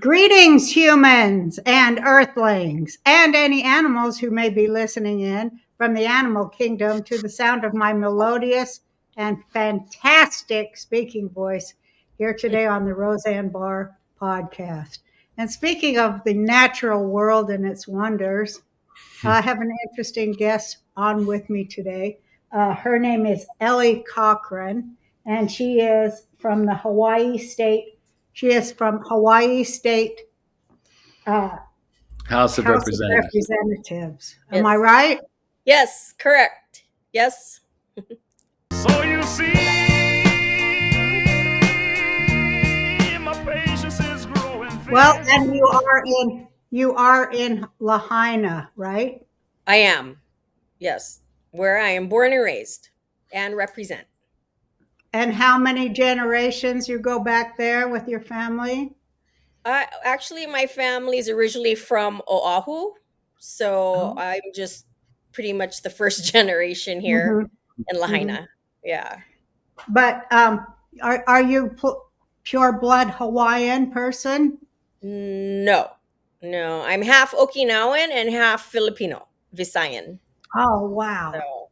Greetings, humans and earthlings, and any animals who may be listening in from the animal kingdom to the sound of my melodious and fantastic speaking voice here today on the Roseanne Barr Podcast. And speaking of the natural world and its wonders, I have an interesting guest on with me today. Her name is Elle Cochran, and she is from the Hawaii State. She is from Hawaii State House of Representatives. Am I right? Yes, correct. Yes. So you see, my patience is growing thin. Well, and you are in Lahaina, right? I am. Yes. Where I am born and raised and represent. And how many generations you go back there with your family? Actually, my family is originally from Oahu. So I'm just pretty much the first generation here in Lahaina. Yeah. But are you pure blood Hawaiian person? No. I'm half Okinawan and half Filipino, Visayan. Oh, wow. So,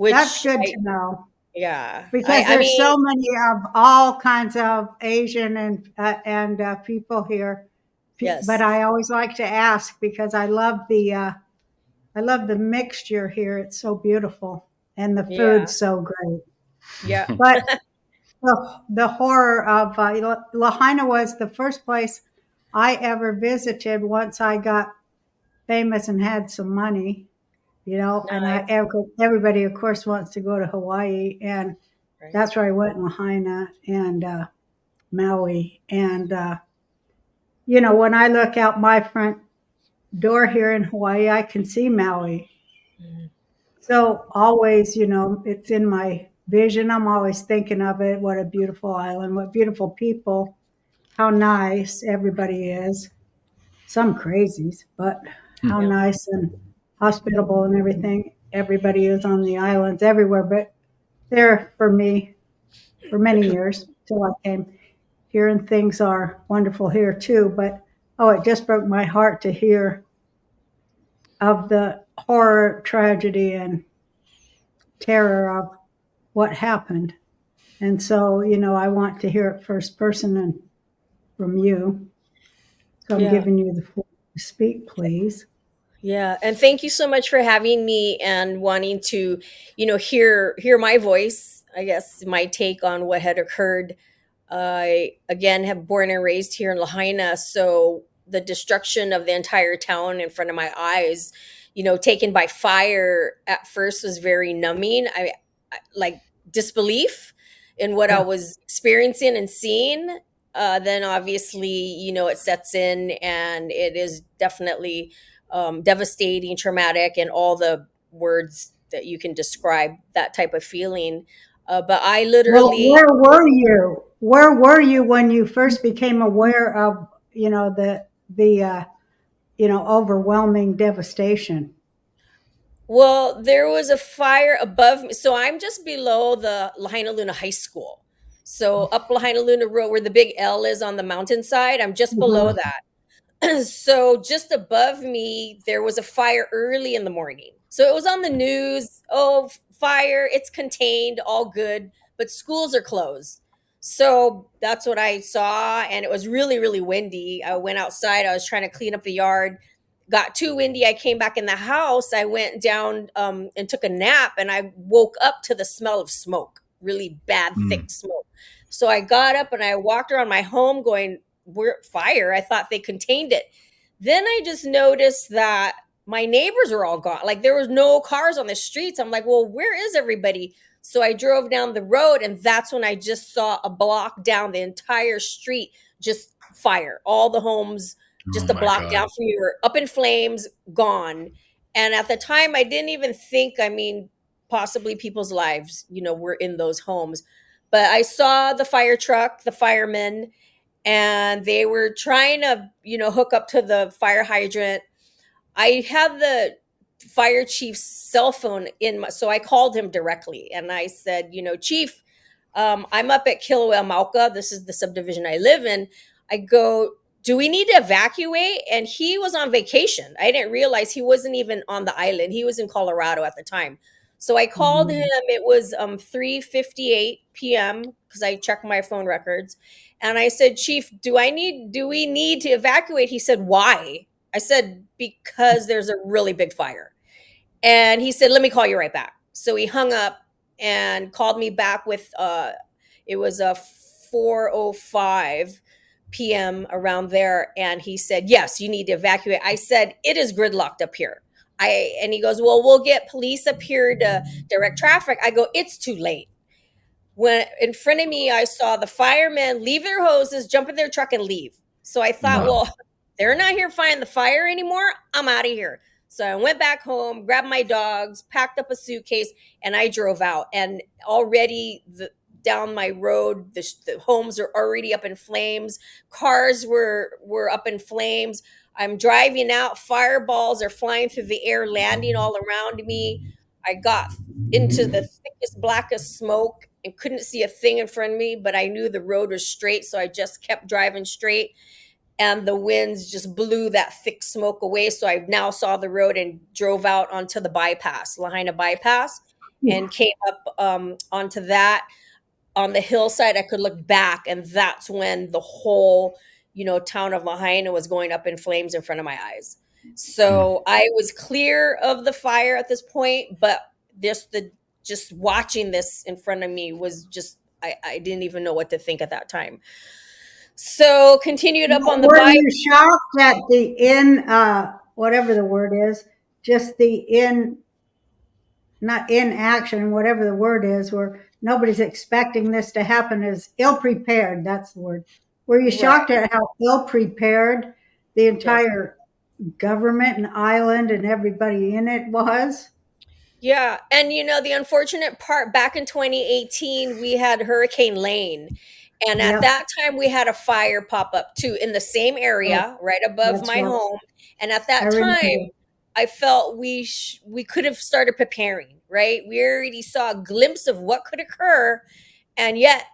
that's good to know. Yeah. Because there's so many of all kinds of Asian and people here. Yes. But I always like to ask because I love the mixture here. It's so beautiful. And the food's so great. Yeah. But the horror of Lahaina was the first place I ever visited once I got famous and had some money, and everybody, of course, wants to go to Hawaii. And that's where I went in Lahaina and Maui. And, when I look out my front door here in Hawaii, I can see Maui. So always, it's in my vision. I'm always thinking of it. What a beautiful island, what beautiful people, how nice everybody is. Some crazies, but how nice and hospitable and everything. Everybody is on the islands everywhere, but there for me for many years till I came here, and things are wonderful here too. But it just broke my heart to hear of the horror, tragedy, and terror of what happened. And so, I want to hear it first person and from you. So I'm giving you the floor to speak, please. Yeah. And thank you so much for having me and wanting to, hear my voice, I guess, my take on what had occurred. I, again, have born and raised here in Lahaina. So the destruction of the entire town in front of my eyes, taken by fire at first was very numbing. I like disbelief in what I was experiencing and seeing. Then obviously, it sets in, and it is definitely devastating, traumatic, and all the words that you can describe that type of feeling. But I literally... Well, where were you when you first became aware of, the overwhelming devastation? Well, there was a fire above me. So I'm just below the Lahaina Luna High School. So up Lahaina Luna Road, where the big L is on the mountainside, I'm just below that. So just above me, there was a fire early in the morning. So it was on the news. Oh, fire, it's contained, all good, but schools are closed. So that's what I saw. And it was really, really windy. I went outside. I was trying to clean up the yard. Got too windy. I came back in the house. I went down and took a nap, and I woke up to the smell of smoke, really bad, thick smoke. So I got up and I walked around my home going, "We're fire." I thought they contained it. Then I just noticed that my neighbors were all gone. Like there was no cars on the streets. I'm like, well, where is everybody? So I drove down the road, and that's when I just saw a block down the entire street, just fire. All the homes just a block down from you were up in flames, gone. And at the time, I didn't even think, possibly people's lives, were in those homes. But I saw the fire truck, the firemen, and they were trying to, hook up to the fire hydrant. I had the fire chief's cell phone so I called him directly, and I said, Chief, I'm up at Kilauea Mauka. This is the subdivision I live in. I go, do we need to evacuate? And he was on vacation. I didn't realize he wasn't even on the island. He was in Colorado at the time. So I called him. It was 3:58 p.m. because I checked my phone records. And I said, Chief, do we need to evacuate? He said, why? I said, because there's a really big fire. And he said, let me call you right back. So he hung up and called me back with it was a 4:05 p.m. around there, and he said, yes, you need to evacuate. I said, it is gridlocked up here. And he goes, well, we'll get police up here to direct traffic. I go, it's too late. When in front of me, I saw the firemen leave their hoses, jump in their truck, and leave. So I thought, well, they're not here fighting the fire anymore. I'm out of here. So I went back home, grabbed my dogs, packed up a suitcase, and I drove out. And already down my road, the homes are already up in flames. Cars were up in flames. I'm driving out. Fireballs are flying through the air, landing all around me. I got into the thickest, blackest smoke and couldn't see a thing in front of me, but I knew the road was straight, so I just kept driving straight. And the winds just blew that thick smoke away. So I now saw the road and drove out onto the bypass, Lahaina bypass, and came up onto that. On the hillside, I could look back, and that's when the whole, town of Lahaina was going up in flames in front of my eyes. So I was clear of the fire at this point, but just watching this in front of me was just I didn't even know what to think at that time. So continued up on the Were bike. you shocked at the whatever the word is, just not inaction, whatever the word is, where nobody's expecting this to happen, is ill prepared. That's the word. Were you shocked at how ill prepared the entire government and island and everybody in it was? Yeah. And the unfortunate part, back in 2018, we had Hurricane Lane. And at Yep. that time, we had a fire pop up too in the same area, right above That's my right. home. And at I that remember. time, I felt we could have started preparing, right? We already saw a glimpse of what could occur. And yet,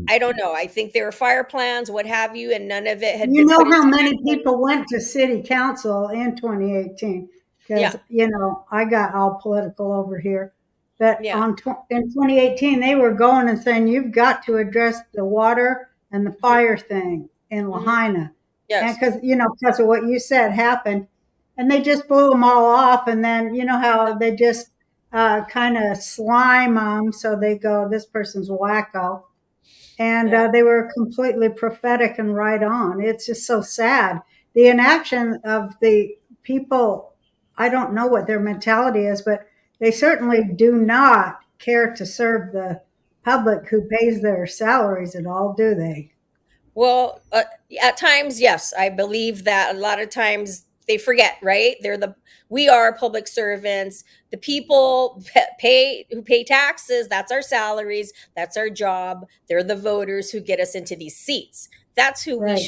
I don't know. I think there were fire plans, what have you, and none of it had You been know put how into many action. people went to city council in 2018? Because, Yeah. I got all political over here. But Yeah. in 2018, they were going and saying, you've got to address the water and the fire thing in Lahaina. And Yes. because of what you said happened. And they just blew them all off. And then, you know how they just kind of slime them. So they go, this person's wacko. And Yeah. they were completely prophetic and right on. It's just so sad. The inaction of the people, I don't know what their mentality is, but they certainly do not care to serve the public who pays their salaries at all, do they? Well, at times, yes, I believe that a lot of times they forget, right? We are public servants. The people who pay taxes, that's our salaries, that's our job. They're the voters who get us into these seats. That's who Right.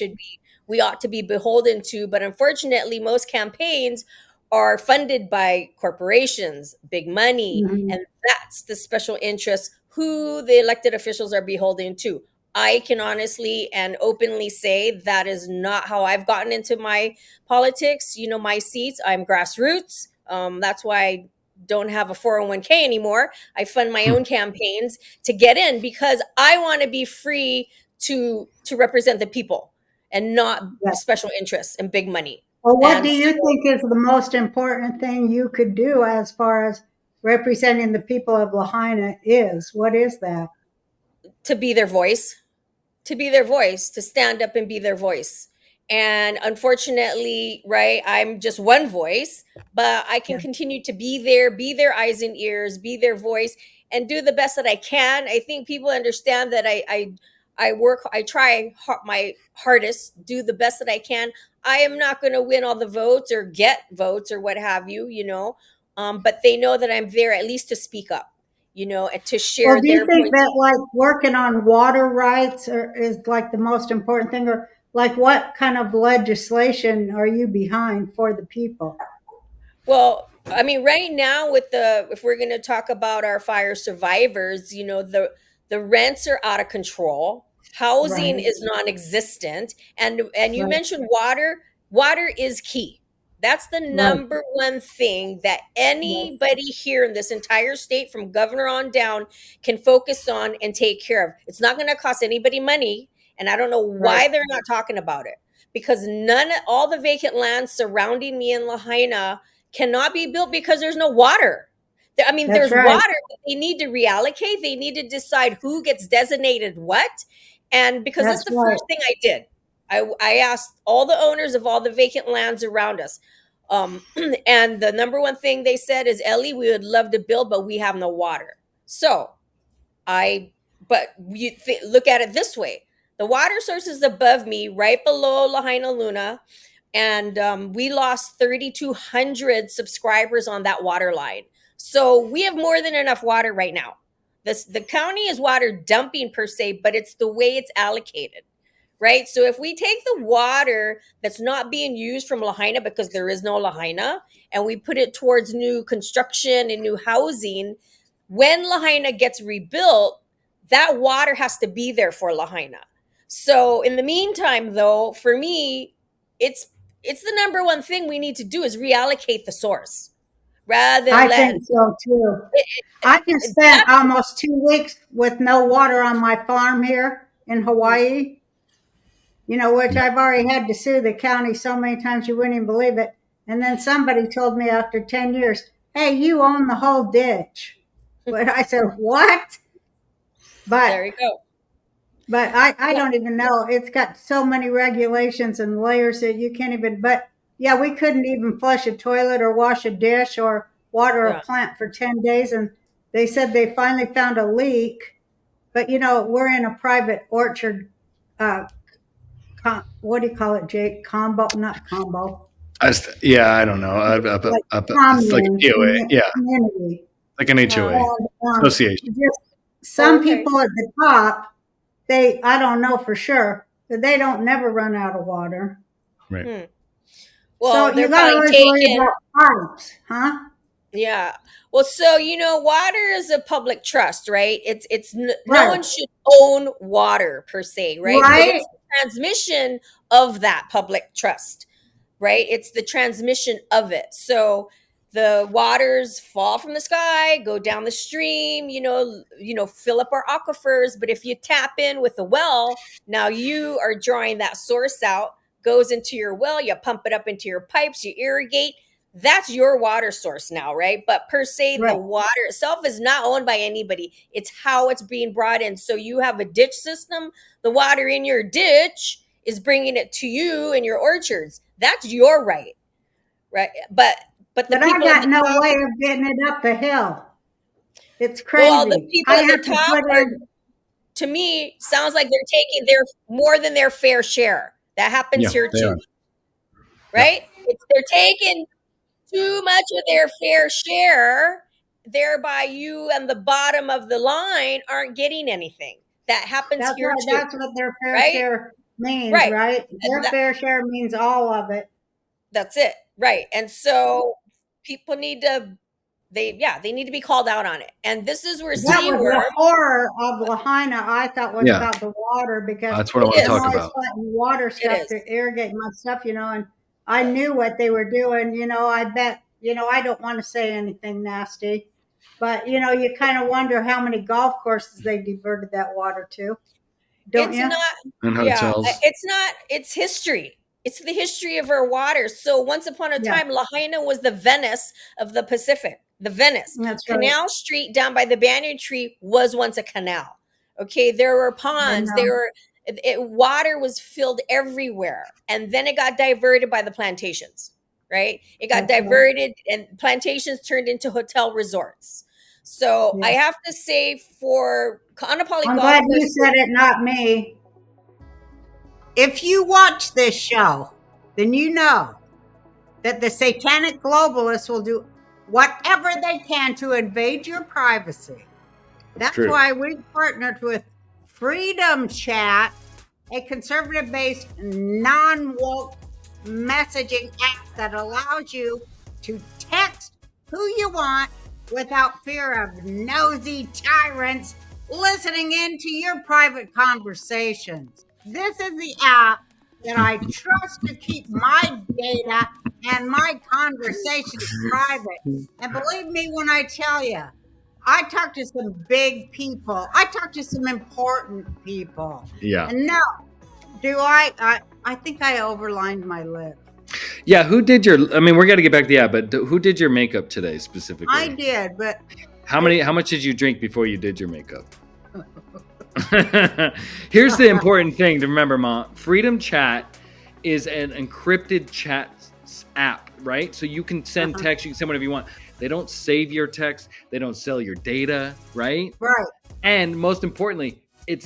we ought to be beholden to. But unfortunately, most campaigns are funded by corporations, big money, Mhm. and that's the special interest who the elected officials are beholden to. I can honestly and openly say that is not how I've gotten into my politics. My seats, I'm grassroots. That's why I don't have a 401k anymore. I fund my own campaigns to get in because I want to be free to represent the people and not Yeah. special interests and big money. Well, what And do you think is the most important thing you could do as far as representing the people of Lahaina is? What is that? to be their voice, to stand up and be their voice. And unfortunately, right, I'm just one voice, but I can Yeah. continue to be their eyes and ears, be their voice, and do the best that I can. I think people understand that I work, I try my hardest, do the best that I can. I am not going to win all the votes or get votes or what have but they know that I'm there at least to speak up, and to Well, share do you their think points. that like working on water rights is like the most important thing, or like what kind of legislation are you behind for the people? Well, I mean, right now if we're going to talk about our fire survivors, the rents are out of control. Housing Right. is non-existent. And you Right. mentioned water. Water is key. That's the Right. number one thing that anybody here in this entire state, from governor on down, can focus on and take care of. It's not going to cost anybody money. And I don't know why Right. they're not talking about it, because all the vacant land surrounding me in Lahaina cannot be built because there's no water. I mean, That's there's right. water, but they need to reallocate. They need to decide who gets designated what. And because that's That's the right. first thing I did. I asked all the owners of all the vacant lands around us. And the number one thing they said is, Ellie, we would love to build, but we have no water. So look at it this way. The water source is above me, right below Lahaina Luna. And we lost 3,200 subscribers on that water line. So we have more than enough water right now. The county is water dumping per se, but it's the way it's allocated, right? So if we take the water that's not being used from Lahaina, because there is no Lahaina, and we put it towards new construction and new housing, when Lahaina gets rebuilt, that water has to be there for Lahaina. So in the meantime, though, for me, it's the number one thing we need to do is reallocate the source rather I than think so too. I just spent almost 2 weeks with no water on my farm here in Hawaii, which I've already had to sue the county so many times you wouldn't even believe it. And then somebody told me after 10 years, hey, you own the whole ditch. But I said, what? there But you go. but I don't even know. It's got so many regulations and layers that you can't even. But yeah, we couldn't even flush a toilet or wash a dish or water a Yeah. plant for 10 days. And they said they finally found a leak. But we're in a private orchard. What do you call it, Jake? Combo, not combo. I don't know. Like It's like a commune, POA. Yeah, community. like an HOA And, association. just some Okay. people at the top, I don't know for sure, but they don't never run out of water. Right. Well, So you they're got to probably always worry taking. about pipes, huh? Yeah. Well, so water is a public trust, right? No Right. one should own water per se, right? But Right? it's the transmission of that public trust, right? It's the transmission of it. So the waters fall from the sky, go down the stream, fill up our aquifers. But if you tap in with a well, now you are drawing that source out, goes into your well, you pump it up into your pipes, you irrigate. That's your water source now, right? But per se, Right. the water itself is not owned by anybody. It's how it's being brought in. So you have a ditch system. The water in your ditch is bringing it to you in your orchards. That's your right, right? But the But I people at got the no top, way of getting it up the hill. It's well, the crazy. people I at the have to top put are, in. to me, sounds like they're taking their more than their fair share. That happens Yeah, here they too, are. right? They're taking too much of their fair share, thereby you and the bottom of the line aren't getting anything. That happens That's here right. too, That's what their fair right? share means, Right. right? Their That- fair share means all of it. that's it, right? And so people need to, they need to be called out on it. And this is where That was the SeaWorld, horror of Lahaina, I thought, was Yeah. about the water, because That's what I want It to is. talk always about. putting water stuff is. to irrigate my stuff, and I knew what they were doing. I bet, I don't want to say anything nasty, but you kind of wonder how many golf courses they diverted that water to, don't it's you? not, And yeah, hotels. it's not, it's history. It's the history of our water. So once upon a Yeah. time, Lahaina was the Venice of the Pacific. The Venice. That's right. Canal Street down by the banyan tree was once a canal. Okay, there were ponds. know. Water was filled everywhere, and then it got diverted by the plantations. Right? It got That's right. diverted, and plantations turned into hotel resorts. So I Yes. have to say, for Kaanapali I'm Golf glad you Course, said it, not me. If you watch this show, then you know that the satanic globalists will do whatever they can to invade your privacy. That's True. why we partnered with Freedom Chat, a conservative-based, non-woke messaging app that allows you to text who you want without fear of nosy tyrants listening into your private conversations. This is the app that I trust to keep my data and my conversations private. And believe me when I tell you, I talk to some big people. I talk to some important people. Yeah. And no, do I think I overlined my lip. Yeah. Who did your? I mean, we're gonna get back to the app, but who did your makeup today specifically? I did, but How much did you drink before you did your makeup? Here's the important thing to remember, Ma. Freedom Chat is an encrypted chat app, right? So you can send text, you can send whatever you want. They don't save your text, they don't sell your data, right? right. And most importantly,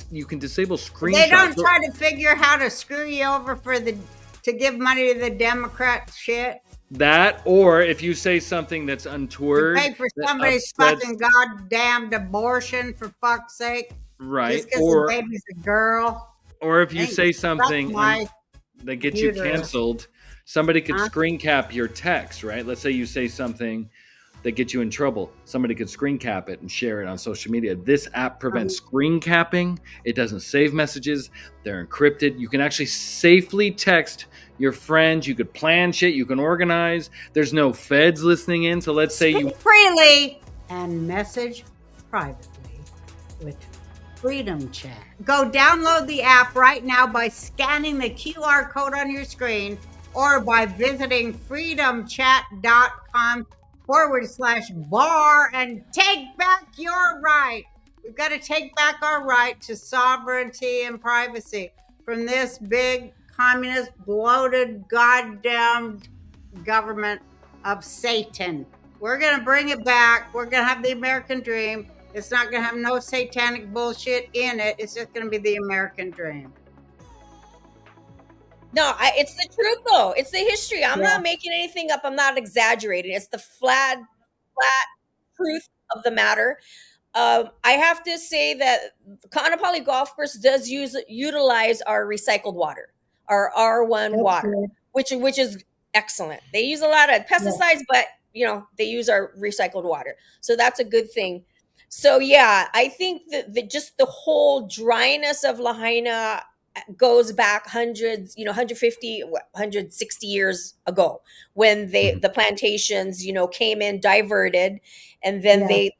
you can disable screenshots. They don't try to figure how to screw you over to give money to the Democrat shit. That, or if you say something that's untoward, Pay for that somebody's upsets- fucking goddamned abortion, for fuck's sake. right? Just because the baby's a girl. Or if you Hey, say fuck something my that gets you computer. canceled, somebody could Huh? screen cap your text, right? Let's say you say something that gets you in trouble. Somebody could screen cap it and share it on social media. This app prevents screen capping. It doesn't save messages. They're encrypted. You can actually safely text your friends. You could plan shit. You can organize. There's no feds listening in. So let's say you Speak freely and message privately with Freedom Chat. Go download the app right now by scanning the QR code on your screen or by visiting freedomchat.com/bar and take back your right. We've got to take back our right to sovereignty and privacy from this big communist bloated goddamn government of Satan. We're going to bring it back. We're going to have the American dream. It's not going to have no satanic bullshit in it. It's just going to be the American dream. No, it's the truth though. It's the history. I'm Yeah. not making anything up. I'm not exaggerating. It's the flat truth of the matter. I have to say that Kaanapali Golf Course does utilize our recycled water, our R1 That's water, good. which is excellent. They use a lot of pesticides, but they use our recycled water, so that's a good thing. So yeah, I think that just the whole dryness of Lahaina goes back hundreds, 150, 160 years ago when the plantations, came in, diverted, and then they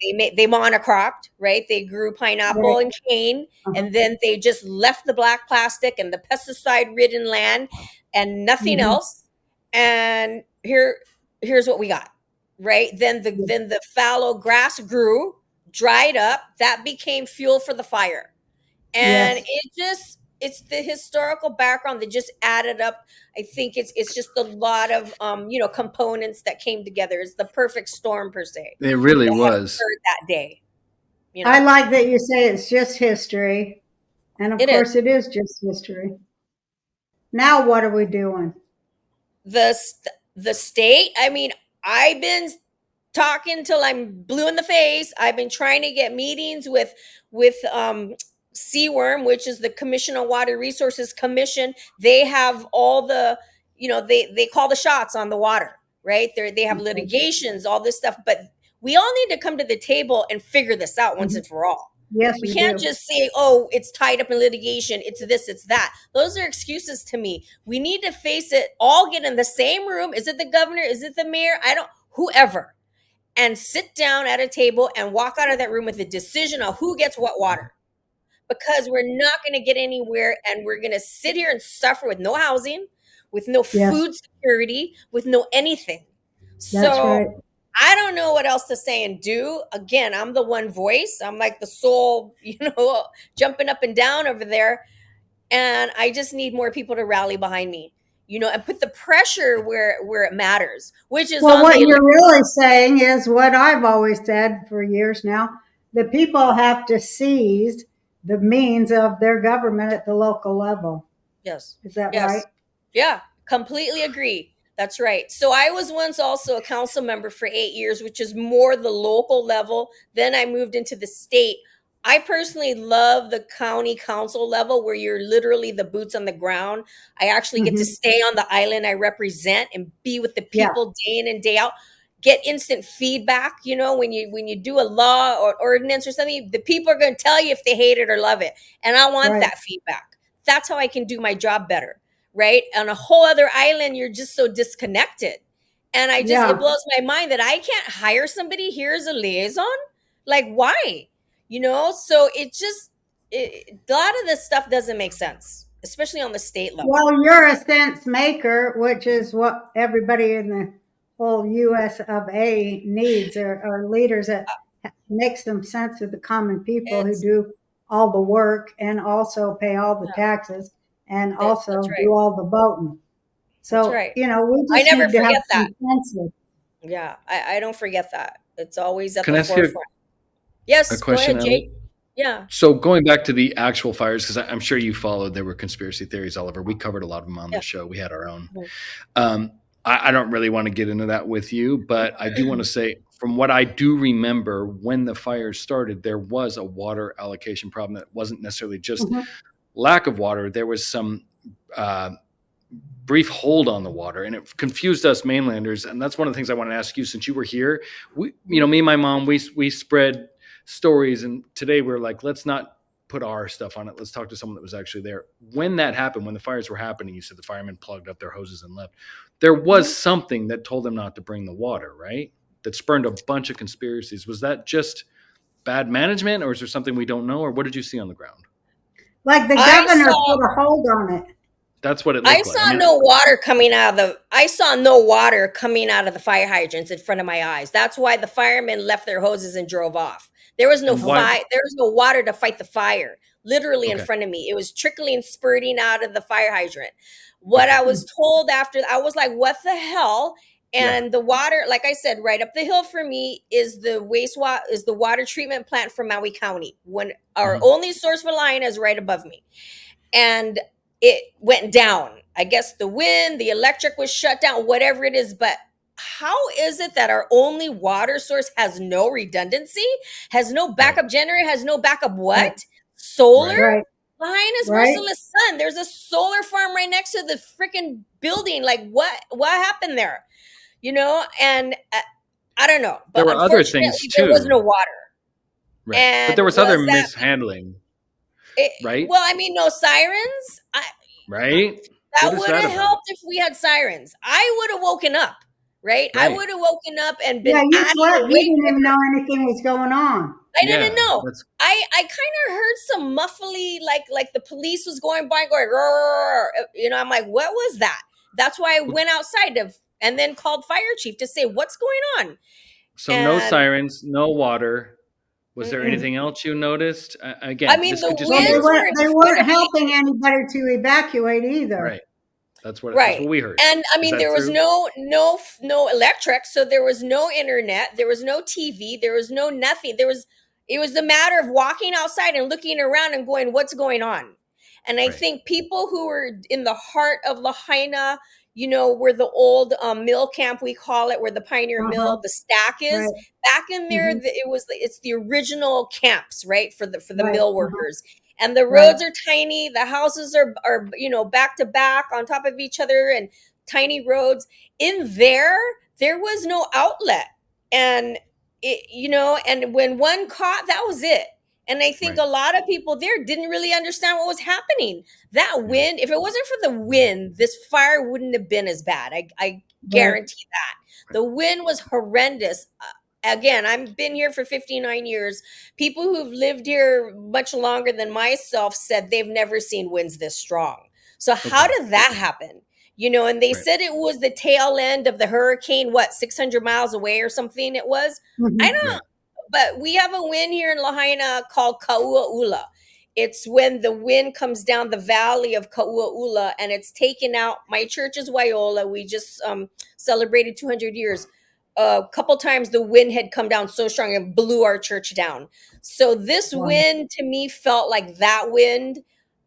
monocropped, right? They grew pineapple Right. and cane, and then they just left the black plastic and the pesticide-ridden land and nothing else. And here's what we got, right? Then the fallow grass grew, dried up, that became fuel for the fire. And it's the historical background that just added up. I think it's just a lot of components that came together. It's the perfect storm per se. it really that was. occurred that day. I like that you say it's just history. And of It course, it is just history. Now, what are we doing? The state. I mean, I've been talking till I'm blue in the face. I've been trying to get meetings with CWRM, which is the Commission on Water Resources Commission. They have all the, they call the shots on the water, right? They have litigations, all this stuff, but we all need to come to the table and figure this out once and for all. Yes, We can't just say, oh, it's tied up in litigation. It's this, it's that. Those are excuses to me. We need to face it, all get in the same room. Is it the governor? Is it the mayor? Whoever. And sit down at a table and walk out of that room with a decision on who gets what water. Because we're not going to get anywhere, and we're going to sit here and suffer with no housing, with no food security, with no anything. That's right. I don't know what else to say and do. Again, I'm the one voice. I'm like the soul, jumping up and down over there. And I just need more people to rally behind me, and put the pressure where it matters, which is Well, what you're really saying is what I've always said for years now. The people have to seize the means of their government at the local level. Yes. Is that right? Yeah, completely agree. That's right. So I was once also a council member for 8 years, which is more the local level. Then I moved into the state. I personally love the county council level where you're literally the boots on the ground. I actually get to stay on the island I represent and be with the people day in and day out. get instant feedback. You know, when you do a law or ordinance or something, the people are going to tell you if they hate it or love it, and I want Right. that feedback. That's how I can do my job better, right? On a whole other island, you're just so disconnected, and it Yeah. blows my mind that I can't hire somebody here as a liaison. Like, why? You know, so a lot of this stuff doesn't make sense, especially on the state level. Well, you're a sense maker, which is what everybody in the whole U.S. of A needs, are leaders that make some sense of the common people who It's do all the work and also pay all the taxes and that's also right. do all the voting. That's So, right. we I just never need to have forget that. some sense. Yeah, I don't forget that. It's always at Can the I ask you forefront. Yes, a go question, ahead, Ellie? Jake. Yeah. So going back to the actual fires, because I'm sure you followed, there were conspiracy theories all over. We covered a lot of them on Yeah. the show. We had our own. Mhm. I don't really want to get into that with you, but I do want to say, from what I do remember, when the fires started, there was a water allocation problem that wasn't necessarily just Mhm. lack of water. There was some brief hold on the water, and it confused us mainlanders. And that's one of the things I want to ask you, since you were here. Me and my mom, we spread stories, and today we're like, let's not put our stuff on it. Let's talk to someone that was actually there. When that happened, when the fires were happening, you said the firemen plugged up their hoses and left. There was something that told them not to bring the water, right? That spurned a bunch of conspiracies. Was that just bad management, or is there something we don't know, or what did you see on the ground? Like the I governor saw put a hold on it. That's what it I looked like. saw no water coming out of the fire hydrants in front of my eyes. That's why the firemen left their hoses and drove off. There was no And why- there was no water to fight the fire. Literally in Okay. front of me. It was trickling, spurting out of the fire hydrant. What I was told after, I was like, what the hell? And the water, like I said, right up the hill for me is the water treatment plant for Maui County. When our only source for Lahaina is right above me. And it went down. I guess the wind, the electric was shut down, whatever it is. But how is it that our only water source has no redundancy, has no backup generator, has no backup what? Right. Solar? Right. Lahaina's Right. merciless sun. There's a solar farm right next to the freaking building. Like, what happened there? You know, and I don't know. But There were other unfortunately, things there was too. no water. Right. And But there was other was that- mishandling, right? Well, I mean, no sirens. Right? That What is would that have about? helped if we had sirens. I would have woken up, right? I Right. would have woken up and been Yeah, you at slept. it You way didn't even quicker. know anything was going on. I didn't Yeah, know. that's- I kind of heard some muffly, like the police was going by, going, "Roar." You know. I'm like, what was that? That's why I went outside and then called fire chief to say what's going on. So no And- sirens, no water. Was there Mm-mm. anything else you noticed? Again, I mean, this the could just Well, be they winds were weren't. They in front weren't of me. helping anybody to evacuate either. right. That's what Right. we heard. And I Is mean, that there was true? no electric, so there was no internet, there was no TV, there was no nothing. It was the matter of walking outside and looking around and going, what's going on? And I Right. think people who were in the heart of Lahaina, you know, where the old mill camp, we call it, where the Pioneer Mill, the stack is, Right. back in there, Mhm. it's the original camps, right, for the Right. mill workers. And the Right. roads are tiny, the houses are you know, back to back on top of each other, and tiny roads. In there was no outlet. And it, you know, and when one caught, that was it. And I think Right. a lot of people there didn't really understand what was happening. That wind, if it wasn't for the wind, this fire wouldn't have been as bad. I guarantee that. The wind was horrendous. Again, I've been here for 59 years. People who've lived here much longer than myself said they've never seen winds this strong. So how Okay. did that happen? You know, and they Right. said it was the tail end of the hurricane, 600 miles away or something it was. Mhm. I don't know. Right. But we have a wind here in Lahaina called Kauaula. It's when the wind comes down the valley of Kauaula and it's taken out. My church is Waiоla. We just celebrated 200 years. A couple times the wind had come down so strong and blew our church down. So this Wow. wind to me felt like that wind.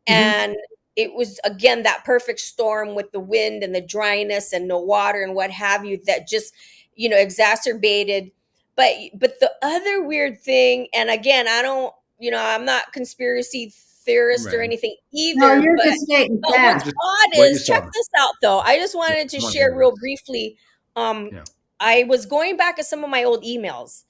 And it was, again, that perfect storm with the wind and the dryness and no water and what have you that just, you know, exacerbated. But the other weird thing, and again, I don't, you know, I'm not conspiracy theorist or Right. anything either. No, you're but just stating what's facts. odd What you is, check saw. this out though. I just wanted to I wanna share hear real this. briefly. Yeah. I was going back at some of my old emails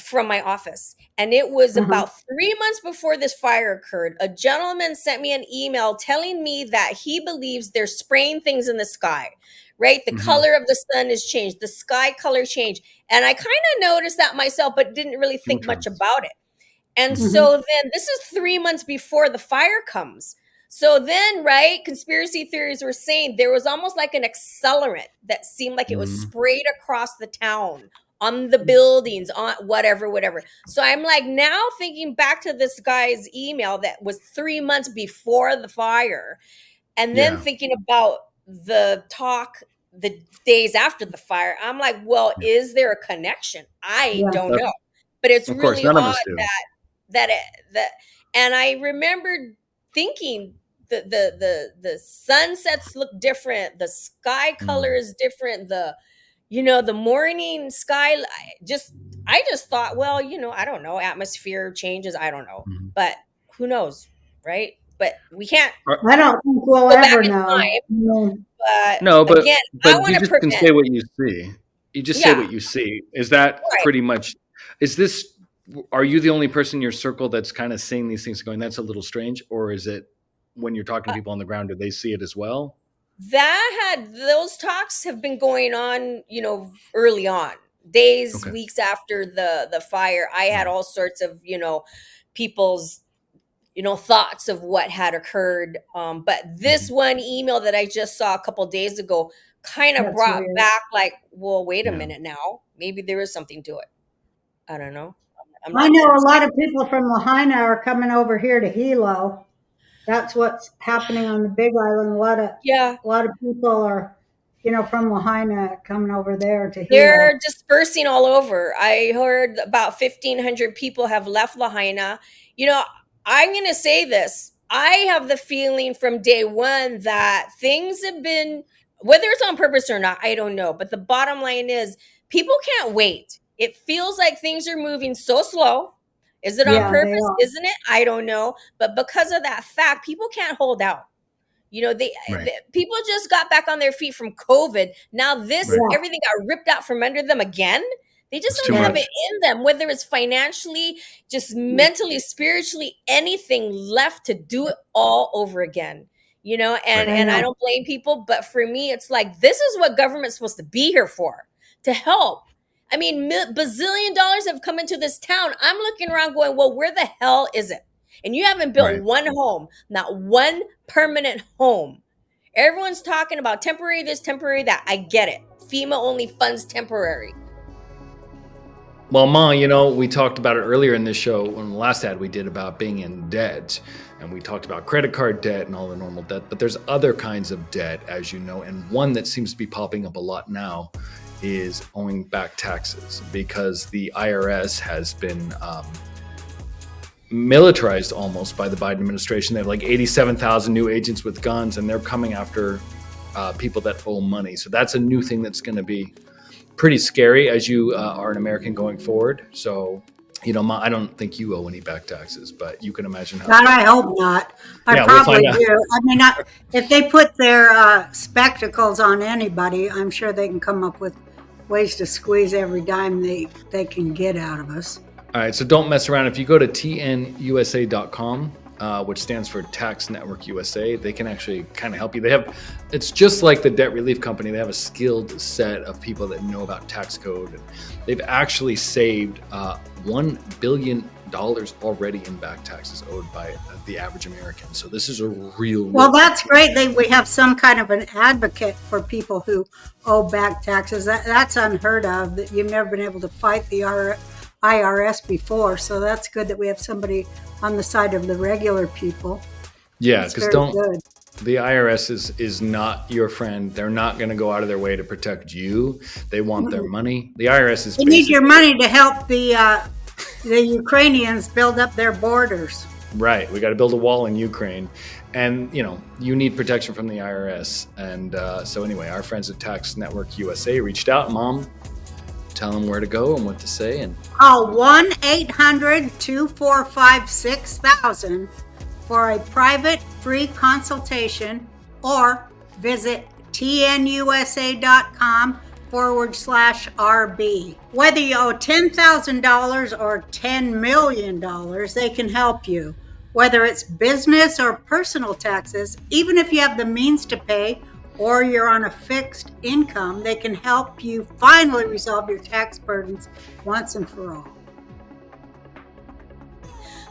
from my office, and it was Uh-huh. about 3 months before this fire occurred. A gentleman sent me an email telling me that he believes they're spraying things in the sky, right? The Mhm. color of the sun has changed, the sky color changed. And I kind of noticed that myself, but didn't really think much Neutrons. about it. And Mhm. so then this is 3 months before the fire comes. So then, right, conspiracy theories were saying there was almost like an accelerant that seemed like it was Mhm. sprayed across the town, on the buildings, on whatever. So I'm like now thinking back to this guy's email that was 3 months before the fire, and then Yeah. thinking about the talk the days after the fire. I'm like, well, Yeah. is there a connection? I Yeah. don't know. But it's Of course, really none of odd us do. that and I remembered thinking the sunsets look different, the sky color is different, the morning sky I just thought, well, I don't know, atmosphere changes, I don't know, Mhm. but who knows, right? But we can't I don't think we'll go back ever in know. time. But No, again, I but want you to just can prevent. say what you see. You just say Yeah, what you see. Is that right. pretty much? Is this? Are you the only person in your circle that's kind of seeing these things, going, "That's a little strange," or is it when you're talking to people on the ground, do they see it as well? Those talks have been going on, early on, days, Okay. weeks after the fire. I had all sorts of, people's, thoughts of what had occurred. But this one email that I just saw a couple days ago kind of That's brought weird. back like, well, wait a Yeah. minute now. Maybe there is something to it. I don't know. I'm I not know sure. a lot of people from Lahaina are coming over here to Hilo. That's what's happening on the Big Island. Yeah. A lot of people are, from Lahaina coming over there to Hilo. They're dispersing all over. I heard about 1,500 people have left Lahaina. I'm going to say this. I have the feeling from day one that things have been, whether it's on purpose or not, I don't know. But the bottom line is people can't wait. It feels like things are moving so slow. Is it on Yeah, they purpose? are. Isn't it? I don't know. But because of that fact, people can't hold out. Right. People just got back on their feet from COVID. Now Right. Yeah. everything got ripped out from under them again. They just It's don't too have much. it in them, whether it's financially, just mentally, spiritually, anything left to do it all over again. And Right. I and I know. don't blame people, but for me, it's like this is what government's supposed to be here for, to help. I mean, bazillion dollars have come into this town. I'm looking around going, well, where the hell is it? And you haven't built Right. one home, not one permanent home. Everyone's talking about temporary this, temporary that. I get it. FEMA only funds temporary. Well, Ma, we talked about it earlier in this show on the last ad we did about being in debt. And we talked about credit card debt and all the normal debt. But there's other kinds of debt, as you know. And one that seems to be popping up a lot now is owing back taxes, because the IRS has been militarized almost by the Biden administration. They have like 87,000 new agents with guns, and they're coming after people that owe money. So that's a new thing that's going to be pretty scary as you are an American going forward. So, Ma, I don't think you owe any back taxes, but you can imagine how. God, I hope not. I Yeah, we'll probably find out. do. I mean, if they put their spectacles on anybody, I'm sure they can come up with ways to squeeze every dime they can get out of us. All right, so don't mess around. If you go to tnusa.com, which stands for Tax Network USA, they can actually kind of help you. It's just like the debt relief company. They have a skilled set of people that know about tax code. And they've actually saved $1 billion already in back taxes owed by the average American. So this is a real. Well, that's great. We have some kind of an advocate for people who owe back taxes. That's unheard of. That you've never been able to fight the IRS before. So that's good that we have somebody on the side of the regular people. Yeah, because good. The IRS is not your friend. They're not going to go out of their way to protect you. They want their money. The IRS is. They need your money to help the Ukrainians build up their borders. Right. We got to build a wall in Ukraine. And, you need protection from the IRS. And so anyway, our friends at Tax Network USA reached out. Mom, tell them where to go and what to say. And call 1-800-245-6000 for a private free consultation, or visit tnusa.com RB. Whether you owe $10,000 or $10 million, they can help you. Whether it's business or personal taxes, even if you have the means to pay or you're on a fixed income, they can help you finally resolve your tax burdens once and for all.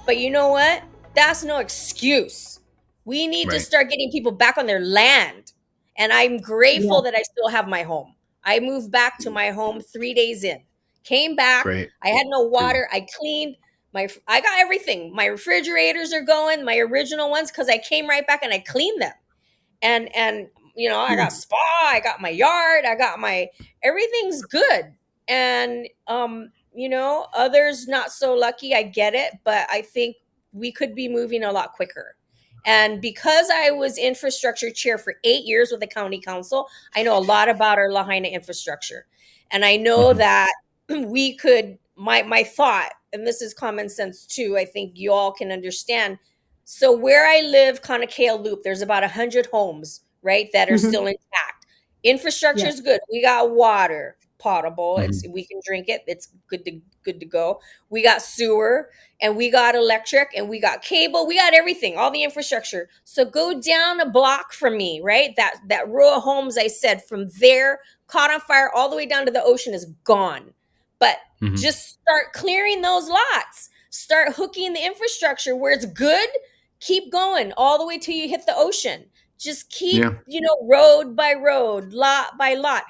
But you know what? That's no excuse. We need to start getting people back on their land. And I'm grateful that I still have my home. I moved back to my home 3 days in. Came back. Right. I had no water. I cleaned I got everything. My refrigerators are going, my original ones, because I came right back and I cleaned them. And I got spa, I got my yard, I got everything's good. And others not so lucky. I get it, but I think we could be moving a lot quicker. And because I was infrastructure chair for 8 years with the county council, I know a lot about our Lahaina infrastructure. And I know that we could, my thought, and this is common sense too, I think you all can understand. So where I live, Kanakea Loop, there's about 100 homes, right, that are still intact. Infrastructure is good. We got water, potable. We can drink it. It's good to go. We got sewer, and we got electric, and we got cable. We got everything, all the infrastructure. So go down a block from me, right? That row of homes I said from there, caught on fire all the way down to the ocean is gone. But just start clearing those lots. Start hooking the infrastructure where it's good. Keep going all the way till you hit the ocean. Just keep, road by road, lot by lot.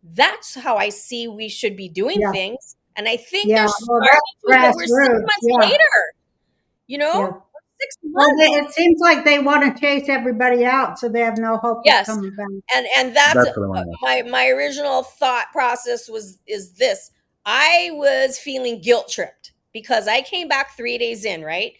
That's how I see we should be doing things. And I think they're starting to, but we're 6 months later. 6 months. Well, it seems like they want to chase everybody out, so they have no hope of coming back. And that's my original thought process is this. I was feeling guilt tripped because I came back 3 days in, right?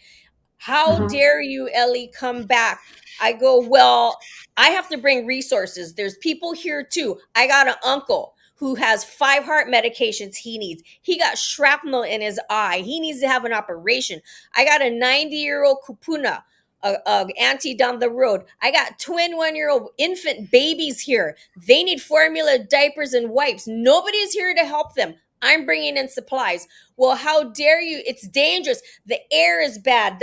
How dare you, Ellie, come back? I go, well, I have to bring resources. There's people here too. I got an uncle who has 5 heart medications he needs. He got shrapnel in his eye. He needs to have an operation. I got a 90-year-old kupuna, a auntie down the road. I got twin 1-year-old infant babies here. They need formula, diapers, and wipes. Nobody's here to help them. I'm bringing in supplies. Well, how dare you? It's dangerous. The air is bad.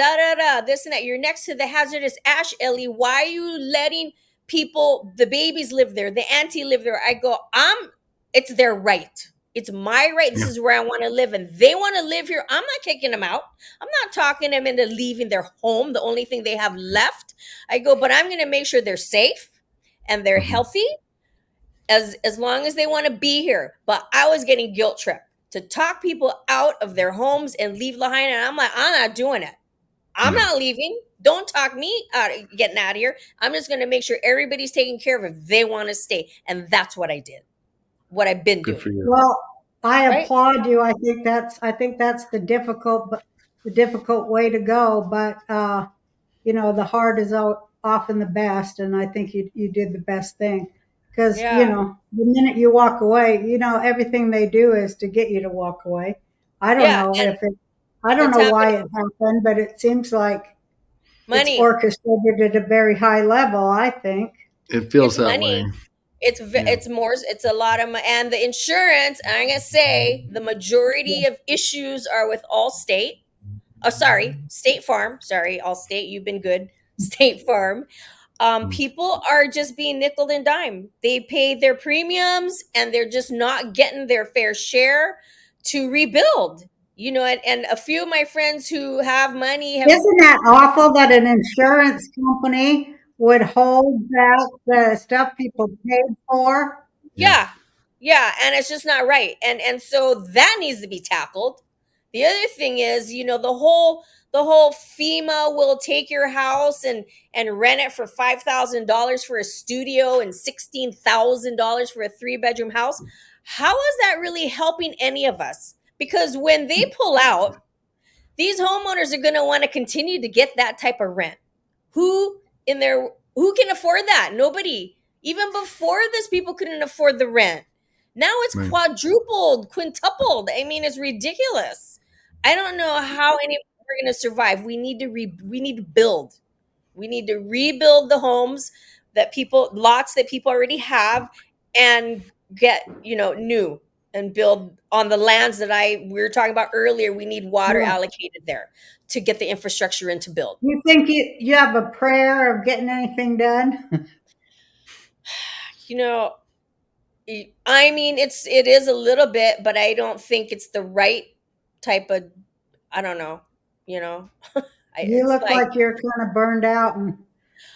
This and that. You're next to the hazardous ash, Ellie. Why are you letting people, the babies live there, the auntie live there? I go, it's their right. It's my right. This is where I want to live. And they want to live here. I'm not kicking them out. I'm not talking them into leaving their home, the only thing they have left. I go, but I'm going to make sure they're safe and they're healthy. As long as they want to be here. But I was getting guilt tripped to talk people out of their homes and leave Lahaina. And I'm like, I'm not doing it. I'm not leaving. Don't talk me out of getting out of here. I'm just going to make sure everybody's taken care of if they want to stay. And that's what I did. What I've been doing. For you. Well, I applaud you. I think that's the difficult way to go. But the hard is often the best, and I think you did the best thing. Because, the minute you walk away, everything they do is to get you to walk away. I don't know why it happened, but it seems like it's orchestrated at a very high level, I think. It feels that way. It's a lot of, and the insurance, I'm going to say the majority of issues are with Allstate. State Farm. Sorry, Allstate, you've been good. State Farm. People are just being nickel and dime. They pay their premiums and they're just not getting their fair share to rebuild. And a few of my friends who have money Isn't that awful that an insurance company would hold back the stuff people paid for? Yeah. And it's just not right. And so that needs to be tackled. The other thing is, the whole FEMA will take your house and rent it for $5,000 for a studio and $16,000 for a 3-bedroom house. How is that really helping any of us? Because when they pull out, these homeowners are going to want to continue to get that type of rent. Who can afford that? Nobody. Even before this, people couldn't afford the rent. Now it's quadrupled, quintupled. I mean, it's ridiculous. I don't know how we're going to survive. We need to build. We need to rebuild the homes lots that people already have, and get, new and build on the lands that we were talking about earlier. We need water Yeah. allocated there to get the infrastructure in to build. You think you have a prayer of getting anything done? I mean, it is a little bit, but I don't think it's the right type of, I don't know, You it's look like, like you're kind of burned out and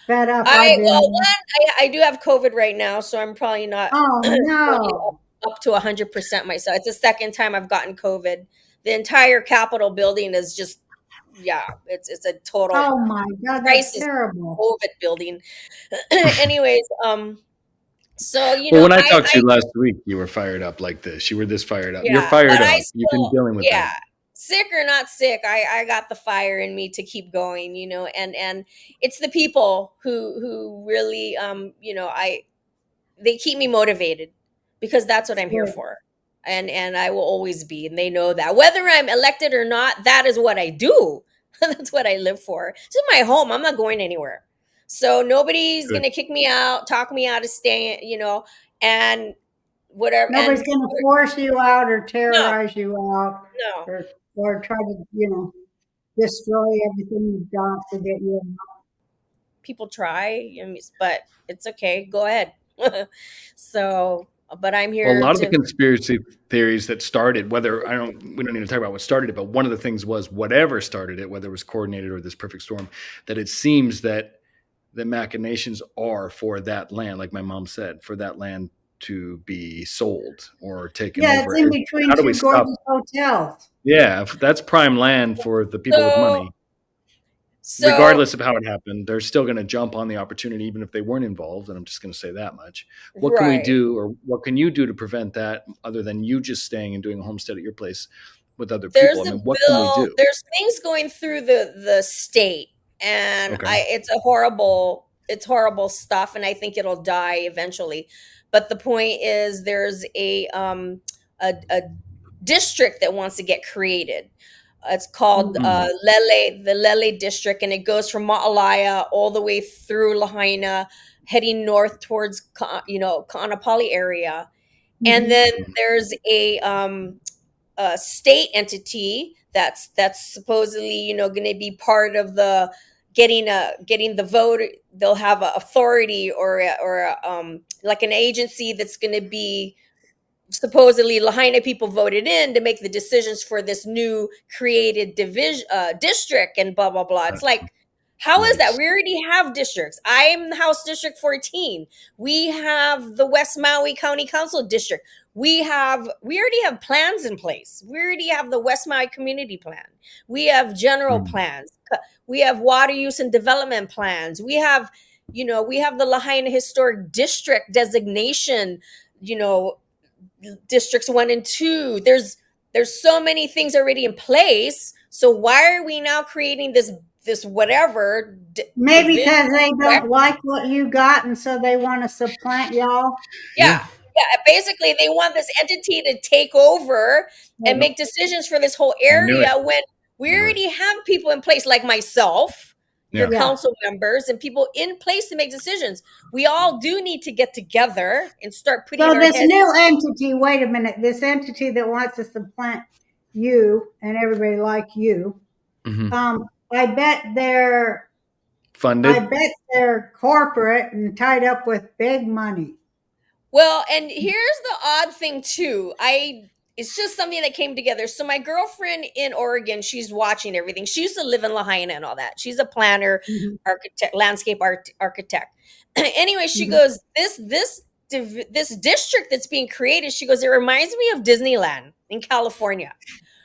fed up. I do have COVID right now, so I'm probably not Oh fully no. up to 100% myself. It's the second time I've gotten COVID. The entire Capitol building is just, yeah, it's a total Oh my God, that's crisis terrible. COVID building. Anyways, so Well, when I talked to you last week, you were fired up like this. You were this fired up. You're yeah, fired but up. I You've been still, dealing with yeah, that. sick or not sick, I got the fire in me to keep going, and it's the people who really, they keep me motivated, because that's what I'm here Good. for. And I will always be, and they know that whether I'm elected or not, that is what I do. That's what I live for. This is my home. I'm not going anywhere. So nobody's Good. gonna kick me out, talk me out of staying, and whatever. Nobody's And going to force you out or no, terrorize you out no, or try to, destroy everything you've got to get you out. people try, but it's okay. Go ahead. So, but I'm Well, a here lot of the to. conspiracy theories that started, we don't need to talk about what started it, but one of the things was whatever started it, whether it was coordinated or this perfect storm, that it seems that the machinations are for that land, like my mom said, for that land to be sold or taken Yeah, it's over. in between How do we two stop? gorgeous hotels. Yeah, if that's prime land for the people with So, money. so Regardless of how it happened, they're still going to jump on the opportunity, even if they weren't involved. And I'm just going to say that much. What can we right. do, or what can you do to prevent that, other than you just staying and doing a homestead at your place with other people? I mean, what can we do? There's things going through the state, and Okay. it's horrible stuff, and I think it'll die eventually. But the point is, there's a district that wants to get created. It's called Mhm. the Lele district, and it goes from Ma'alaya all the way through Lahaina, heading north towards Kaanapali area. And Mhm. then there's a state entity that's supposedly going to be part of the getting the vote. They'll have an authority or like an agency that's going to be supposedly Lahaina people voted in to make the decisions for this new created district and blah blah blah. It's That's like, how is that? nice. We already have districts. I'm House District 14. We have the West Maui County Council District. We already have plans in place. We already have the West Maui Community Plan. We have general Mhm. plans. We have water use and development plans. We have the Lahaina Historic District designation, you know, districts 1 and 2. There's so many things already in place. So why are we now creating this whatever Maybe division? because they don't like what you got, and so they want to supplant y'all. Yeah. Yeah, basically they want this entity to take over and Yep. make decisions for this whole I knew it. area, when we Knew it. already have people in place like myself, your Yeah. council members, and people in place to make decisions. We all do need to get together and start putting So our this heads. new entity, wait a minute, this entity that wants to supplant you and everybody like you, Mhm. I bet they're Funded. corporate and tied up with big money. Well, and here's the odd thing too. It's just something that came together. So my girlfriend in Oregon, she's watching everything. She used to live in Lahaina and all that. She's a planner, Mhm. architect, landscape architect. Anyway, she Mhm. goes, this district that's being created, she goes, it reminds me of Disneyland in California.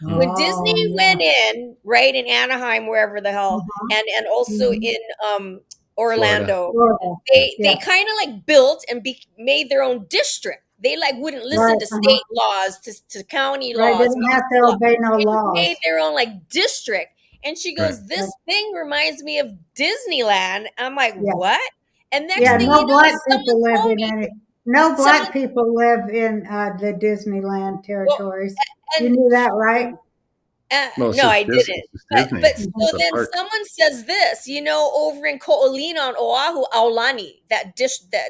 When Disney Oh, yeah. went in, right, in Anaheim, wherever the hell, Uh-huh. and also Mhm. in Orlando, Florida. they Yeah. kind of like built and made their own district. They like wouldn't listen Right. to Uh-huh. state laws, to county Right. They laws, don't have to municipal law. obey no They just laws. made their own like district. And she goes, Right. this thing reminds me of Disneyland. I'm like, Yeah. what? And next Yeah. thing No you know, black someone people live told in me, any. No someone, black people live in the Disneyland well, territories. You and knew that, right? Well, it's no, just I didn't. It's But Disney. but It's so a then park. someone says this, over in Ko'olina on Oahu, Aulani, that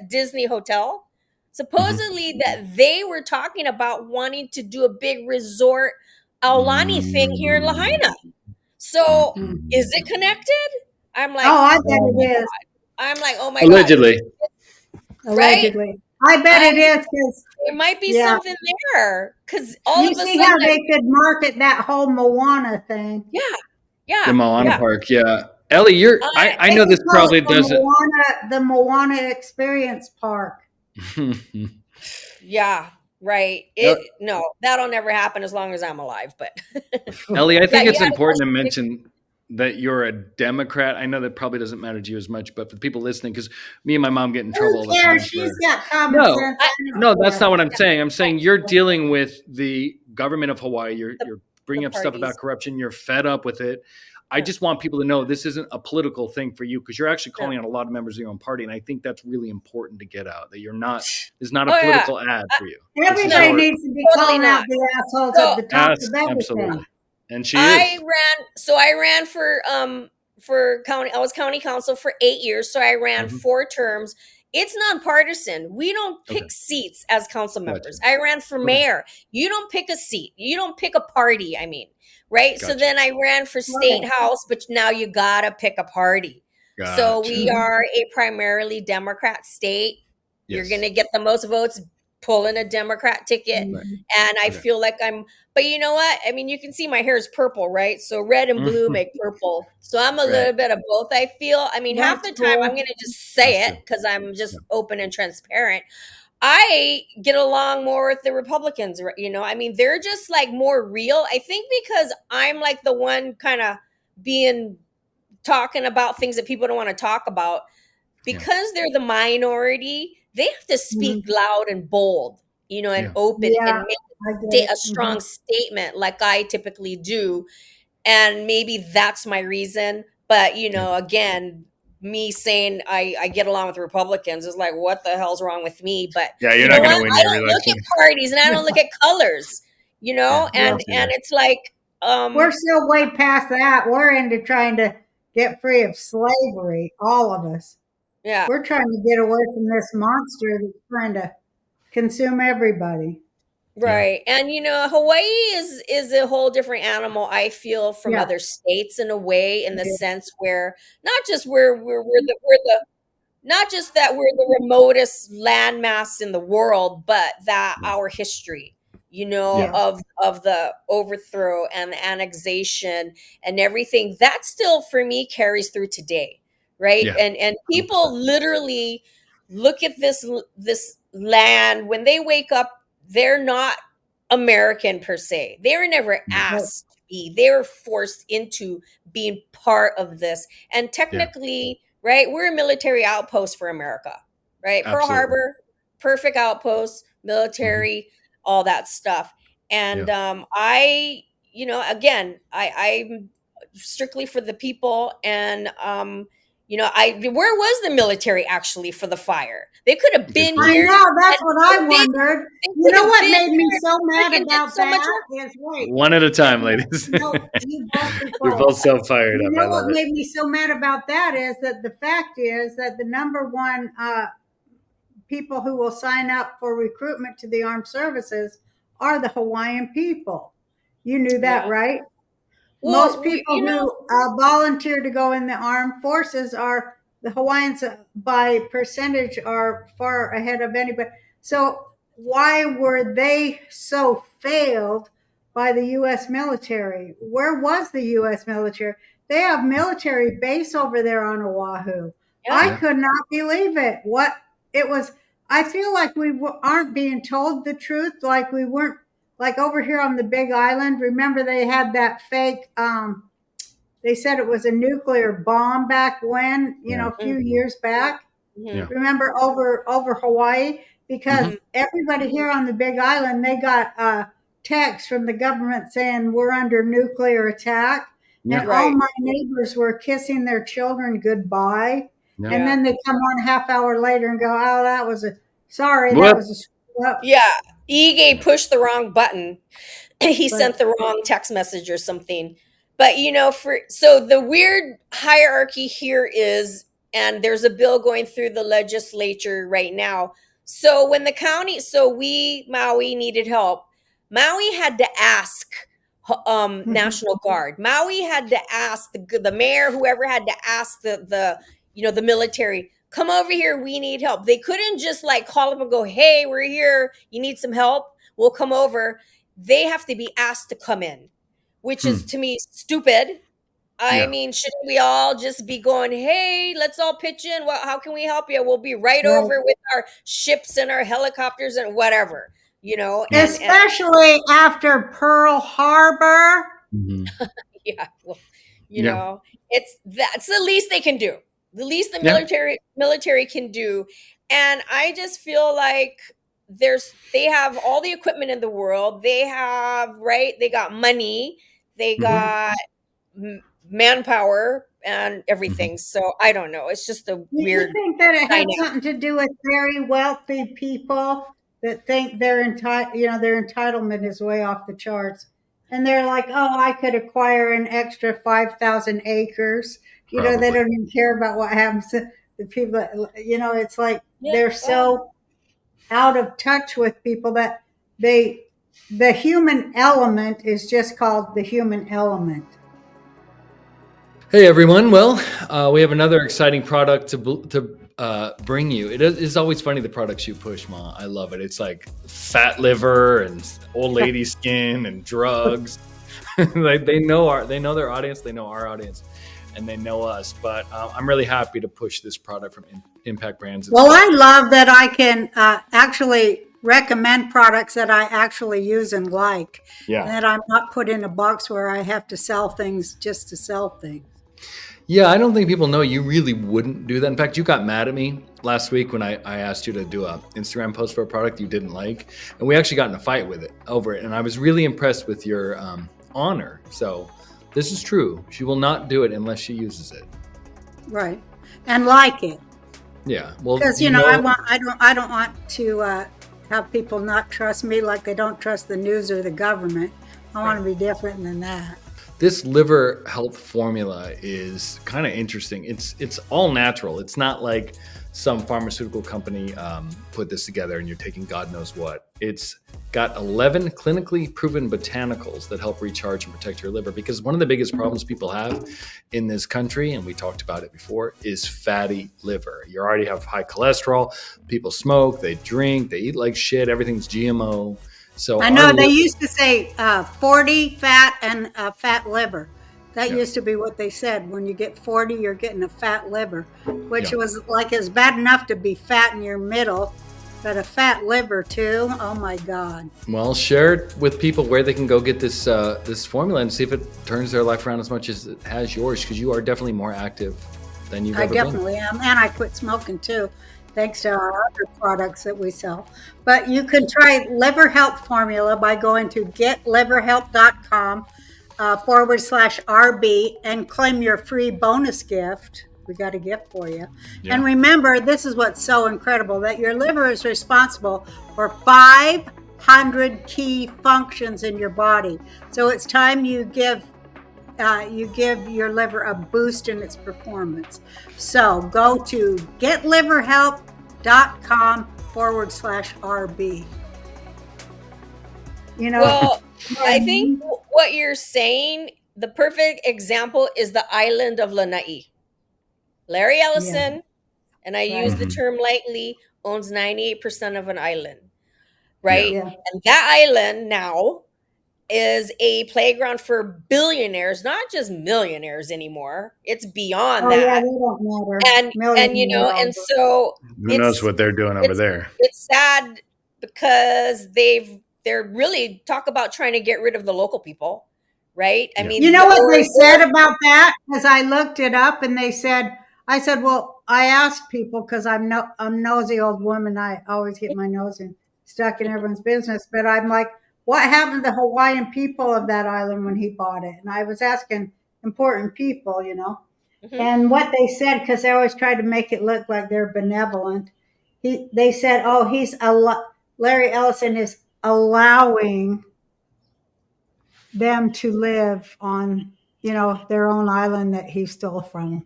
Disney hotel. supposedly that they were talking about wanting to do a big resort Aulani thing here in Lahaina. So is it connected? I'm like, Oh, I bet it is. I'm like, oh my Allegedly. God. Allegedly. I bet it is because There might be Yeah. something there because all you of a see sudden, how they could market that whole Moana thing. yeah, The Moana yeah. Park, yeah. Ellie, I They know this could call it probably doesn't. the Moana Experience Park. Yeah, right. No, that'll never happen as long as I'm alive. But Ellie, I think Yeah, it's you had a important to question. mention that you're a Democrat. I know that probably doesn't matter to you as much, but for the people listening, because me and my mom get in trouble all Who the time. cares? She's got common No, sense. No, that's not what I'm saying. I'm saying you're dealing with the government of Hawaii. You're bringing up stuff about parties. corruption. You're fed up with it. I just want people to know this isn't a political thing for you because you're actually calling out a lot of members of your own party, and I think that's really important to get out. That you're not. It's not a political ad for you. Everybody needs to be Totally calling out not. the assholes So- at the top Yes, of everything. absolutely. And she I is. ran for county. I was county council for 8 years, so I ran 4 terms. It's nonpartisan. We don't pick seats as council members. I ran for mayor. You don't pick a seat. You don't pick a party. I mean, right? So then I ran for state house, but now you gotta pick a party. So we are a primarily Democrat state. You're gonna get the most votes pulling a Democrat ticket. And I feel like but you know what? I mean, you can see my hair is purple, right? So red and blue make purple. So I'm a little bit of both, I feel. I mean, half the time I'm going to just say it because I'm just open and transparent. I get along more with the Republicans, you know? I mean, they're just like more real. I think because I'm like the one kind of talking about things that people don't want to talk about. Because they're the minority, they have to speak loud and bold, you know, and open and make a strong statement like I typically do. And maybe that's my reason. But, you know, again, me saying I get along with Republicans is like, what the hell's wrong with me? But you're you not know going to what? win I your don't look election. at parties and I don't look at colors, you know, and it's like we're still way past that. We're into trying to get free of slavery, all of us. Yeah. We're trying to get away from this monster that's trying to consume everybody. Right. And you know, Hawaii is a whole different animal, I feel, from other states in a way, in the sense where not just we're the not just that we're the remotest landmass in the world, but that our history, you know, of the overthrow and the annexation and everything, that still for me carries through today. Right. And people literally look at this land when they wake up. They're not American per se. They were never asked to be. They were forced into being part of this. And technically, right, we're a military outpost for America, right? Pearl Harbor, perfect outpost, military, all that stuff. And I, you know, again, I'm strictly for the people. And you know, where was the military actually for the fire? They could have been here. I know, that's what I wondered. You know what made me so mad about that is, wait. One at a time, ladies. You're both so fired up. You know I love what it. made me so mad about that is that the fact is that the number one people who will sign up for recruitment to the armed services are the Hawaiian people. You knew that, right? Well, most people who volunteer to go in the armed forces are the Hawaiians by percentage are far ahead of anybody. So why were they so failed by the U.S. military? Where was the U.S. military? They have military base over there on Oahu. I could not believe it. What it was. I feel like we aren't being told the truth. Like we weren't. Like over here on the Big Island, remember they had that fake, they said it was a nuclear bomb back when, you know, a few years back. Remember over Hawaii? Because everybody here on the Big Island, they got texts from the government saying we're under nuclear attack. And all my neighbors were kissing their children goodbye. And then they come on a half hour later and go, oh, that was a screw up. Yeah. Ige pushed the wrong button. He sent the wrong text message or something. But you know, so the weird hierarchy here is, and there's a bill going through the legislature right now. So when the county, Maui needed help. Maui had to ask National Guard. Maui had to ask the mayor, whoever had to ask the military, come over here. We need help. They couldn't just like call them and go, hey, we're here. You need some help? We'll come over. They have to be asked to come in, which is to me stupid. I mean, shouldn't we all just be going, hey, let's all pitch in? Well, how can we help you? We'll be right over with our ships and our helicopters and whatever, and especially after Pearl Harbor. yeah, well, that's the least they can do. The least the military can do. And I just feel like they have all the equipment in the world. They have, they got money. They got manpower and everything. So I don't know. It's just a weird. You think that it has something to do with very wealthy people that think their entitlement is way off the charts, and they're like, "Oh, I could acquire an extra 5,000 acres." They don't even care about what happens to the people. That, it's like they're so out of touch with people that the human element is just called the human element. Hey everyone! Well, we have another exciting product to bring you. It is always funny the products you push, Ma. I love it. It's like fat liver and old lady skin and drugs. they know their audience. They know our audience, and they know us. But I'm really happy to push this product from Impact Brands. Well, I love that I can actually recommend products that I actually use and like, and that I'm not put in a box where I have to sell things just to sell things. Yeah, I don't think people know you really wouldn't do that. In fact, you got mad at me last week when I asked you to do an Instagram post for a product you didn't like. And we actually got in a fight over it. And I was really impressed with your honor. So this is true. She will not do it unless she uses it. Right. And like it. Yeah. Well, because, I don't want to have people not trust me like they don't trust the news or the government. I want to be different than that. This liver health formula is kind of interesting. It's all natural. It's not like some pharmaceutical company put this together and you're taking God knows what. It's got 11 clinically proven botanicals that help recharge and protect your liver, because one of the biggest problems people have in this country, and we talked about it before, is fatty liver. You already have high cholesterol. People smoke, they drink, they eat like shit. Everything's GMO. So I know they used to say 40 fat and fat liver. That used to be what they said. When you get 40, you're getting a fat liver, which was like it's bad enough to be fat in your middle, but a fat liver too. Oh my God. Well, share it with people where they can go get this formula and see if it turns their life around as much as it has yours, because you are definitely more active than you've ever been. I definitely am. And I quit smoking too, thanks to our other products that we sell. But you can try Liver Health Formula by going to getliverhealth.com /RB and claim your free bonus gift. We got a gift for you. Yeah. And remember, this is what's so incredible, that your liver is responsible for 500 key functions in your body. So it's time you give your liver a boost in its performance. So go to getliverhealth.com /RB. Well, I think what you're saying, the perfect example is the island of Lanai. Larry Ellison, and I use the term lightly, owns 98% of an island, right? Yeah. And that island now is a playground for billionaires, not just millionaires anymore. It's beyond that. Yeah, they don't matter. And so who knows what they're doing over there? It's sad because they're really talk about trying to get rid of the local people, right? I mean, you know what they said about that? Because I looked it up, and I said, well, I asked people, because I'm nosy old woman. I always get my nose stuck in everyone's business, but I'm like, what happened to the Hawaiian people of that island when he bought it? And I was asking important people, mm-hmm. And what they said, because they always try to make it look like they're benevolent. They said, Larry Ellison is allowing them to live on, their own island that he stole from.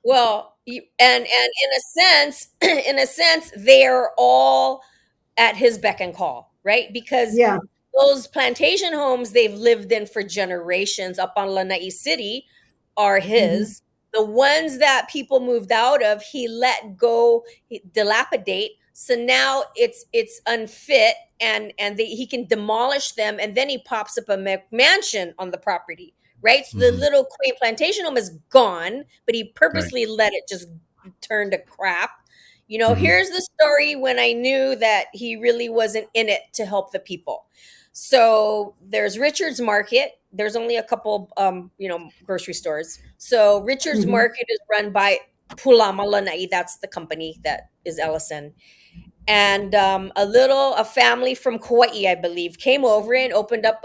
Well, And in a sense, they're all at his beck and call, right? Because Yeah. those plantation homes they've lived in for generations up on Lanai City are his. The ones that people moved out of, he let go, dilapidate. So now it's unfit, and he can demolish them, and then he pops up a mansion on the property, right? So the little quaint plantation home is gone, but he purposely let it just turn to crap. Here's the story when I knew that he really wasn't in it to help the people. So there's Richard's Market. There's only a couple, grocery stores. So Richard's Market is run by Pulama Lanai. That's the company that is Ellison. And a family from Kauai, I believe, came over and opened up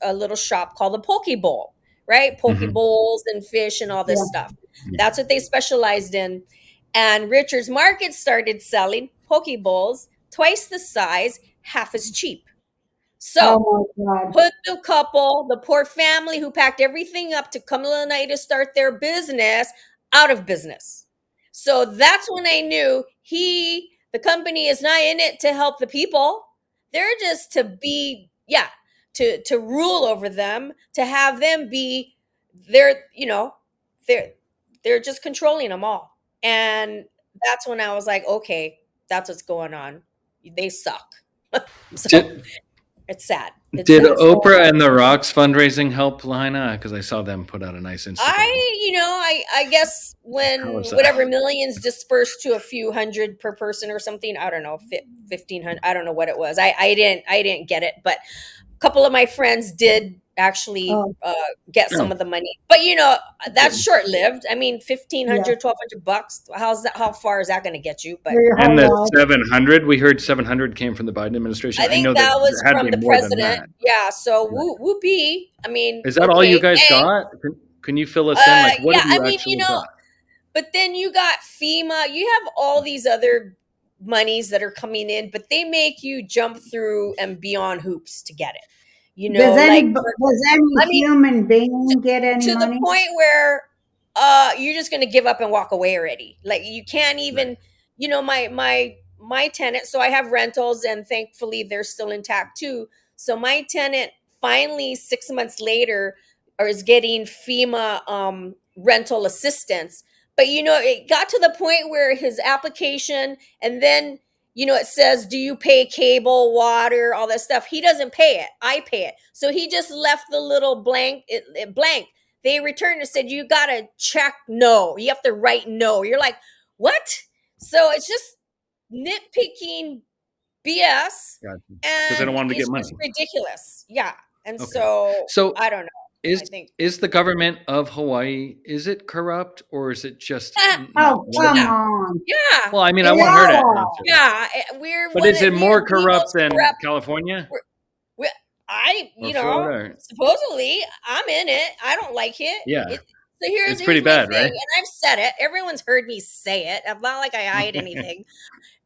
a little shop called the Poke Bowl, right? Poke bowls and fish and all this stuff. That's what they specialized in. And Richard's Market started selling poke bowls twice the size, half as cheap. So Oh my God. put the poor family who packed everything up to come to Lanai to start their business, out of business. So that's when I knew the company is not in it to help the people. They're just to be, to rule over them, to have them be, they're just controlling them all. And that's when I was like, okay, that's what's going on. They suck. So it's sad. Did Oprah and The Rock's fundraising help, Lahaina? Because I saw them put out a nice Instagram. I guess when whatever millions dispersed to a few hundred per person or something, I don't know, 1,500. I don't know what it was. I didn't get it, but a couple of my friends did actually get some of the money, but that's short lived. I mean, $1,500, $1,200. How far is that going to get you? But and the 700, we heard 700 came from the Biden administration. I think that was from the president. Yeah. So whoopee. I mean, is that all you guys got? Can you fill us in? Like, what have you actually got? But then you got FEMA. You have all these other monies that are coming in, but they make you jump through and beyond hoops to get it. Does any human being get any to money? The point where you're just going to give up and walk away already. Like you can't even, my tenant. So I have rentals, and thankfully they're still intact too. So my tenant finally 6 months later is getting FEMA rental assistance. But it got to the point where his application, and then it says, do you pay cable, water, all that stuff? He doesn't pay it. I pay it. So he just left the little blank. Blank. They returned and said, you got to check no. You have to write no. You're like, what? So it's just nitpicking BS. Gotcha. Because I don't want him to get money. It's ridiculous. Yeah. And so I don't know. Is the government of Hawaii, is it corrupt, or is it just come on? Yeah. Well, I mean, I won't hurt it. Yeah, but is it more corrupt than California? Supposedly I'm in it. I don't like it. Yeah. Here's pretty bad, right? And I've said it. Everyone's heard me say it. I'm not like I hide anything.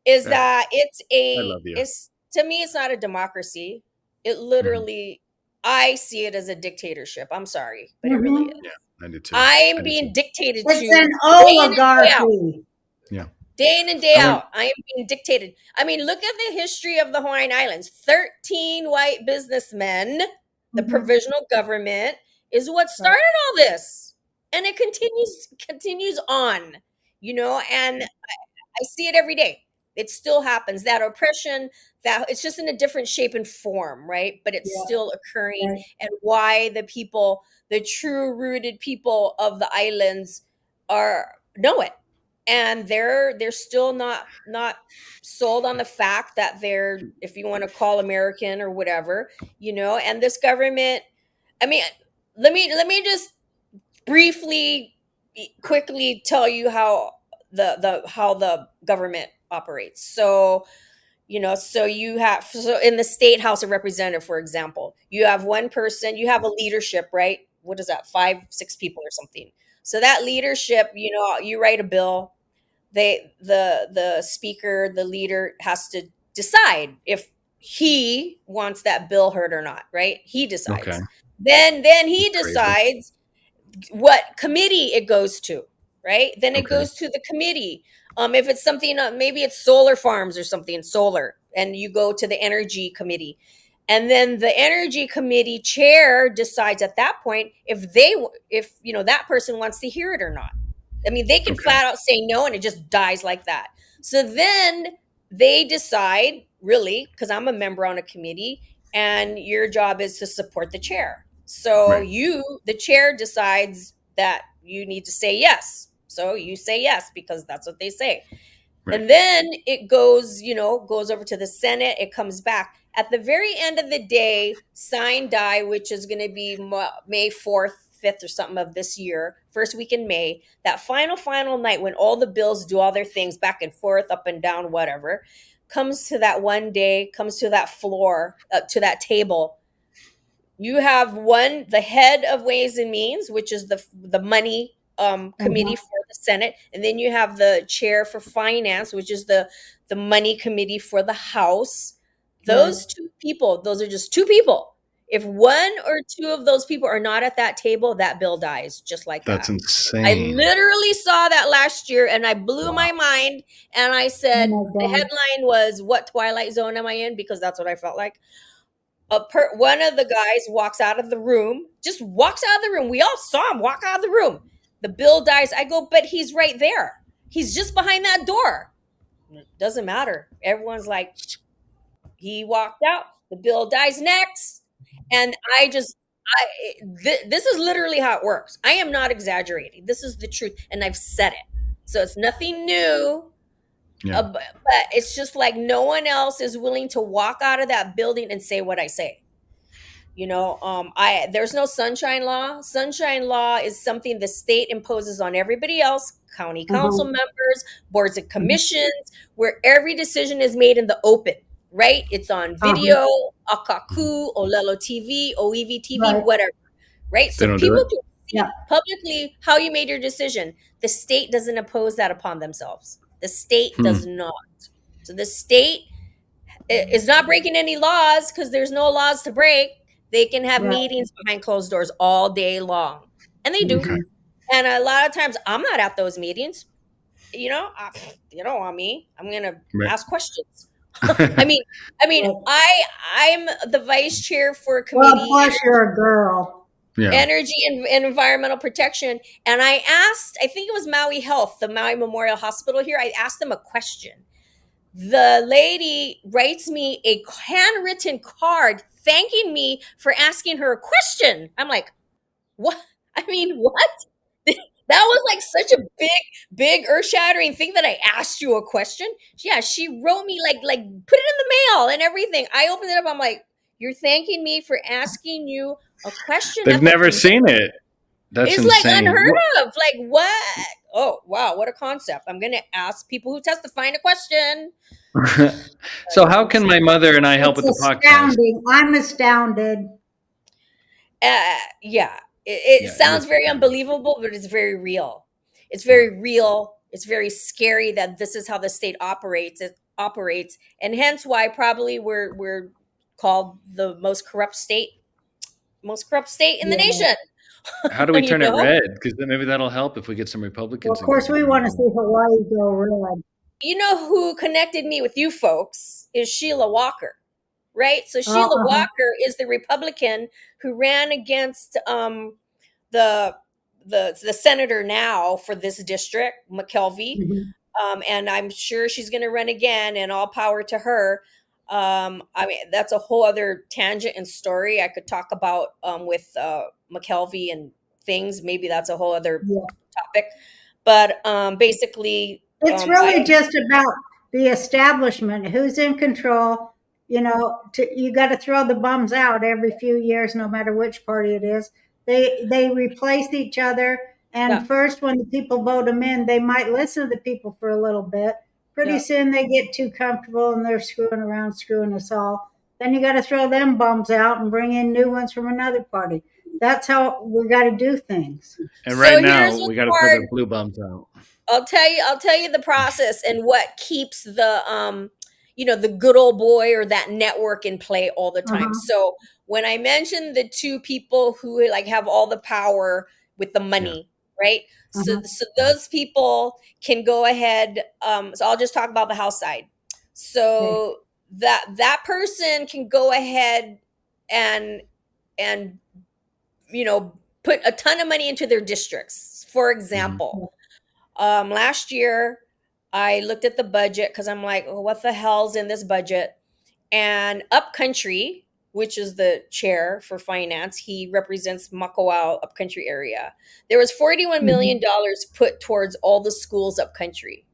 Is that to me, it's not a democracy. It literally, I see it as a dictatorship. I'm sorry, but it really is. Yeah, I do too. I'm being dictated to. It's an oligarchy. Yeah. Day in and day out, I am being dictated. I mean, look at the history of the Hawaiian Islands. 13 white businessmen, the provisional government, is what started all this. And it continues on, and I see it every day. It still happens. That oppression, that it's just in a different shape and form, right? But it's still occurring. Right. And why the people, the true rooted people of the islands know it. And they're still not sold on the fact that they're, if you want to call American or whatever, and this government, I mean, let me just quickly tell you how the government operates. So, so in the state House of Representatives, for example, you have one person, you have a leadership, right? What is that? 5-6 people or something. So that leadership, you write a bill, the speaker, the leader has to decide if he wants that bill heard or not, right? He decides. Okay. Then he decides what committee it goes to. right? Then it Okay. goes to the committee. If it's something, maybe it's solar farms or something, solar, and you go to the energy committee. And then the energy committee chair decides at that point if that person wants to hear it or not. I mean, they can Okay. flat out say no and it just dies like that. So then they decide, really, because I'm a member on a committee, and your job is to support the chair. So Right. the chair decides that you need to say yes. So you say yes because that's what they say. Right. And then it goes over to the Senate. It comes back. At the very end of the day, sign die, which is going to be May 4th, 5th or something of this year, first week in May, that final night when all the bills do all their things back and forth, up and down, whatever, comes to that one day, comes to that floor, to that table. You have the head of Ways and Means, which is the money committee for the Senate, and then you have the chair for finance, which is the money committee for the House. Those two people, those are just two people. If one or two of those people are not at that table, that bill dies just like That's that. insane. I literally saw that last year and I blew my mind, and I said, Oh my the God. headline was, "What Twilight Zone am I in?" Because that's what I felt like. One of the guys walks out of the room, just walks out of the room. We all saw him walk out of the room. The bill dies. I go, but he's right there. He's just behind that door. It doesn't matter. Everyone's like, he walked out. The bill dies next. And this is literally how it works. I am not exaggerating. This is the truth. And I've said it. So it's nothing new. Yeah. But it's just like no one else is willing to walk out of that building and say what I say. There's no sunshine law. Sunshine law is something the state imposes on everybody else, county council members, boards and commissions, where every decision is made in the open, right? It's on video, Akaku, Olelo TV, OEV TV, Right. whatever, right? They So don't do people it? can see Yeah. publicly how you made your decision. The state doesn't impose that upon themselves. The state does not. So the state is not breaking any laws because there's no laws to break. They can have Right. meetings behind closed doors all day long. And they do. Okay. And a lot of times I'm not at those meetings. You don't want me. I'm going to Right. ask questions. I mean, I'm the vice chair for a Well, committee, plus you're a girl. Yeah. energy and environmental protection. And I asked, I think it was Maui Health, the Maui Memorial Hospital here. I asked them a question. The lady writes me a handwritten card thanking me for asking her a question. I'm like, what? I mean, what? That was like such a big earth-shattering thing that I asked you a question. Yeah, she wrote me like put it in the mail and everything. I opened it up. I'm like, you're thanking me for asking you a question. They've never seen it. That's It's insane. like unheard of. Like, what? Oh, wow, what a concept. I'm going to ask people who testify a question. So how can my mother and I help with It's the podcast? astounding. I'm astounded. Yeah, Yeah, it sounds it is. very unbelievable, but it's very real. It's very real. It's very scary that this is how the state operates. It operates, and hence why probably we're called the most corrupt state in the Yeah. nation. How do we You turn it know? red? Because then maybe that'll help if we get some Well, Republicans. of course, we want to see Hawaii go red. You know who connected me with you folks is Sheila Walker, right? So Sheila Walker is the Republican who ran against the senator now for this district, McKelvey. And I'm sure she's going to run again, and all power to her. I mean, that's a whole other tangent and story I could talk about with McKelvey and things. Maybe that's a whole other topic. But basically, It's really just about the establishment. Who's in control? You got to throw the bums out every few years, no matter which party it is. They replace each other. And first, when the people vote them in, they might listen to the people for a little bit. Pretty soon they get too comfortable and they're screwing around, screwing us all. Then you got to throw them bums out and bring in new ones from another party. That's how we got to do things. And right So now here's what's we got to hard. throw the blue bums out. I'll tell you the process and what keeps the the good old boy or that network in play all the time. So when I mentioned the two people who like have all the power with the money, right? So, Uh-huh. so those people can go ahead. So I'll just talk about the House side. So that person can go ahead and and put a ton of money into their districts. For example, last year I looked at the budget because I'm like, oh, what the hell's in this budget? And Upcountry, which is the chair for finance, he represents Makawao Upcountry area. There was $41 million put towards all the schools Upcountry.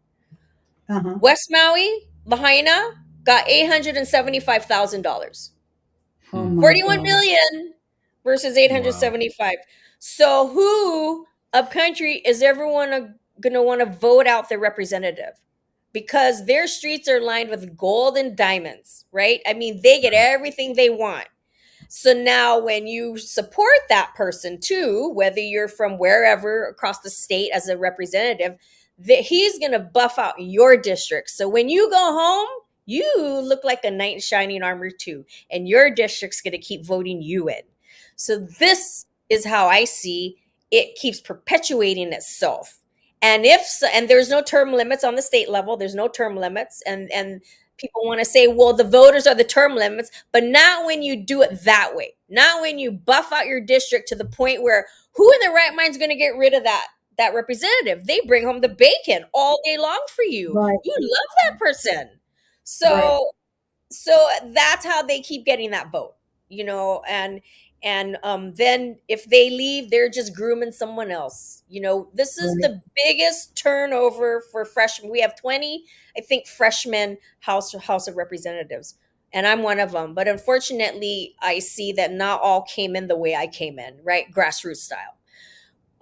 Uh-huh. West Maui, Lahaina got $875,000. Oh my 41 God. million versus 875. So who Upcountry is everyone going to want to vote out their representative? Because their streets are lined with gold and diamonds, right? I mean, they get everything they want. So now when you support that person too, whether you're from wherever across the state as a representative, that he's going to buff out your district. So when you go home, you look like a knight in shining armor too, and your district's going to keep voting you in. So this is how I see it keeps perpetuating itself. And and there's no term limits on the state level. There's no term limits. And people want to say, well, the voters are the term limits, but not when you do it that way. Not when you buff out your district to the point where who in their right mind is going to get rid of that representative? They bring home the bacon all day long for you. Right. You love that person. So that's how they keep getting that vote, and then if they leave, they're just grooming someone else. This is the biggest turnover for freshmen. We have 20, I think, freshmen House of Representatives, and I'm one of them. But unfortunately, I see that not all came in the way I came in, right? Grassroots style.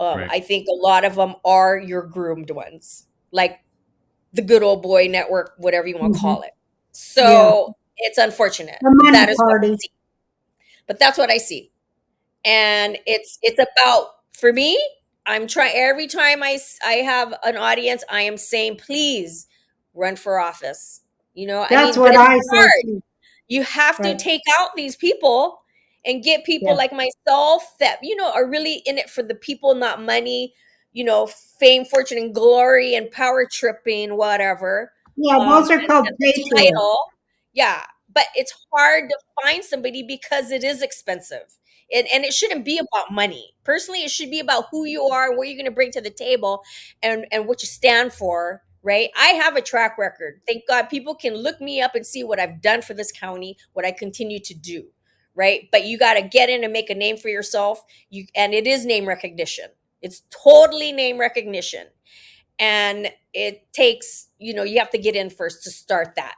I think a lot of them are your groomed ones, like the good old boy network, whatever you want to call it. So it's unfortunate. That is what I see. But that's what I see. And it's about, for me, I'm trying, every time I have an audience, I am saying, please run for office. That's what I say. You have to take out these people and get people like myself that, are really in it for the people, not money, fame, fortune, and glory, and power tripping, whatever. Yeah, those are called patriots. Yeah, but it's hard to find somebody because it is expensive. And it shouldn't be about money. Personally, it should be about who you are, what you're going to bring to the table, and what you stand for, right? I have a track record. Thank God people can look me up and see what I've done for this county, what I continue to do, right? But you got to get in and make a name for yourself. And it is name recognition. It's totally name recognition. And it takes, you have to get in first to start that.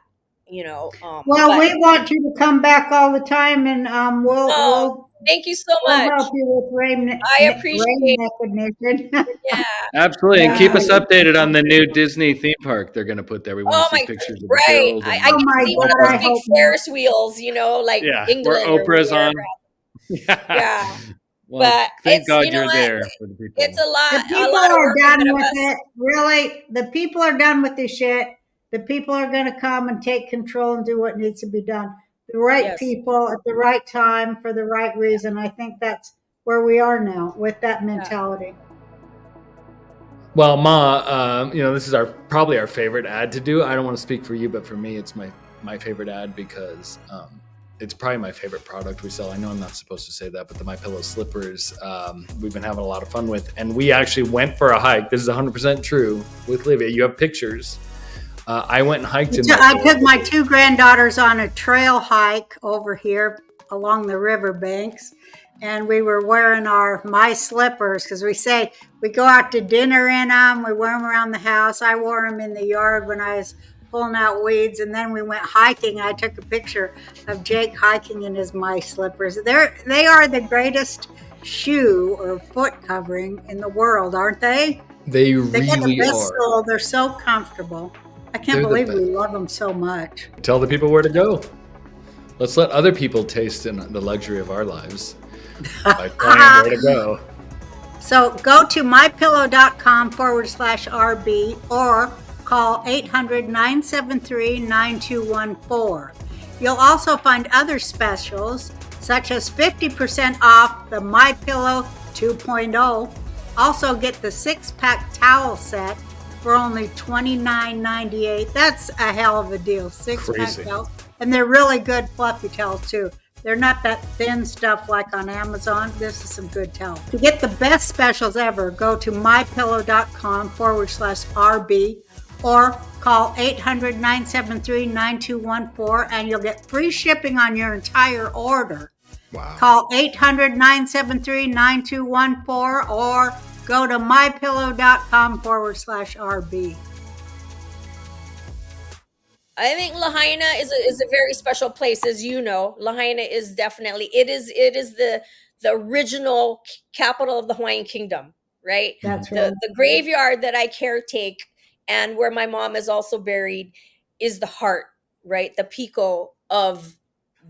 We want you to come back all the time, and we'll thank you so much. We'll help you with I appreciate recognition. Yeah, absolutely, and keep us updated on the new Disney theme park they're going to put there. We want to see pictures of the build. I can see one of those big Ferris wheels, like England. Where Oprah's on. Yeah. Well, but thank God you're there for the people. It's a lot. The people are done with it. Really, the people are done with this shit. The people are going to come and take control and do what needs to be done. The right people at the right time for the right reason. I think that's where we are now with that mentality. Well, Ma, this is probably our favorite ad to do. I don't want to speak for you, but for me, it's my favorite ad because it's probably my favorite product we sell. I know I'm not supposed to say that, but the MyPillow slippers, we've been having a lot of fun with. And we actually went for a hike. This is 100% true with Livia. You have pictures. I went and hiked in I took my two granddaughters on a trail hike over here along the riverbanks. And we were wearing my slippers because we go out to dinner in them. We wear them around the house. I wore them in the yard when I was pulling out weeds, and then we went hiking. I took a picture of Jake hiking in his my slippers. They are the greatest shoe or foot covering in the world, aren't they? They got the really best are. sole. They're so comfortable. I can't believe we love them so much. Tell the people where to go. Let's let other people taste in the luxury of our lives by telling them where to go. So go to mypillow.com/RB or call 800-973-9214. You'll also find other specials, such as 50% off the MyPillow 2.0, Also get the 6-pack towel set for only $29.98. That's a hell of a deal. 6-pack Crazy. towels. And they're really good fluffy towels too. They're not that thin stuff like on Amazon. This is some good towels. To get the best specials ever, go to mypillow.com/RB or call 800-973-9214 and you'll get free shipping on your entire order. Wow. Call 800-973-9214 or go to mypillow.com/RB. I think Lahaina is a very special place, as you know. Lahaina is definitely it is the original capital of the Hawaiian Kingdom, right? That's right. The graveyard that I caretake and where my mom is also buried is the heart, right? The pico of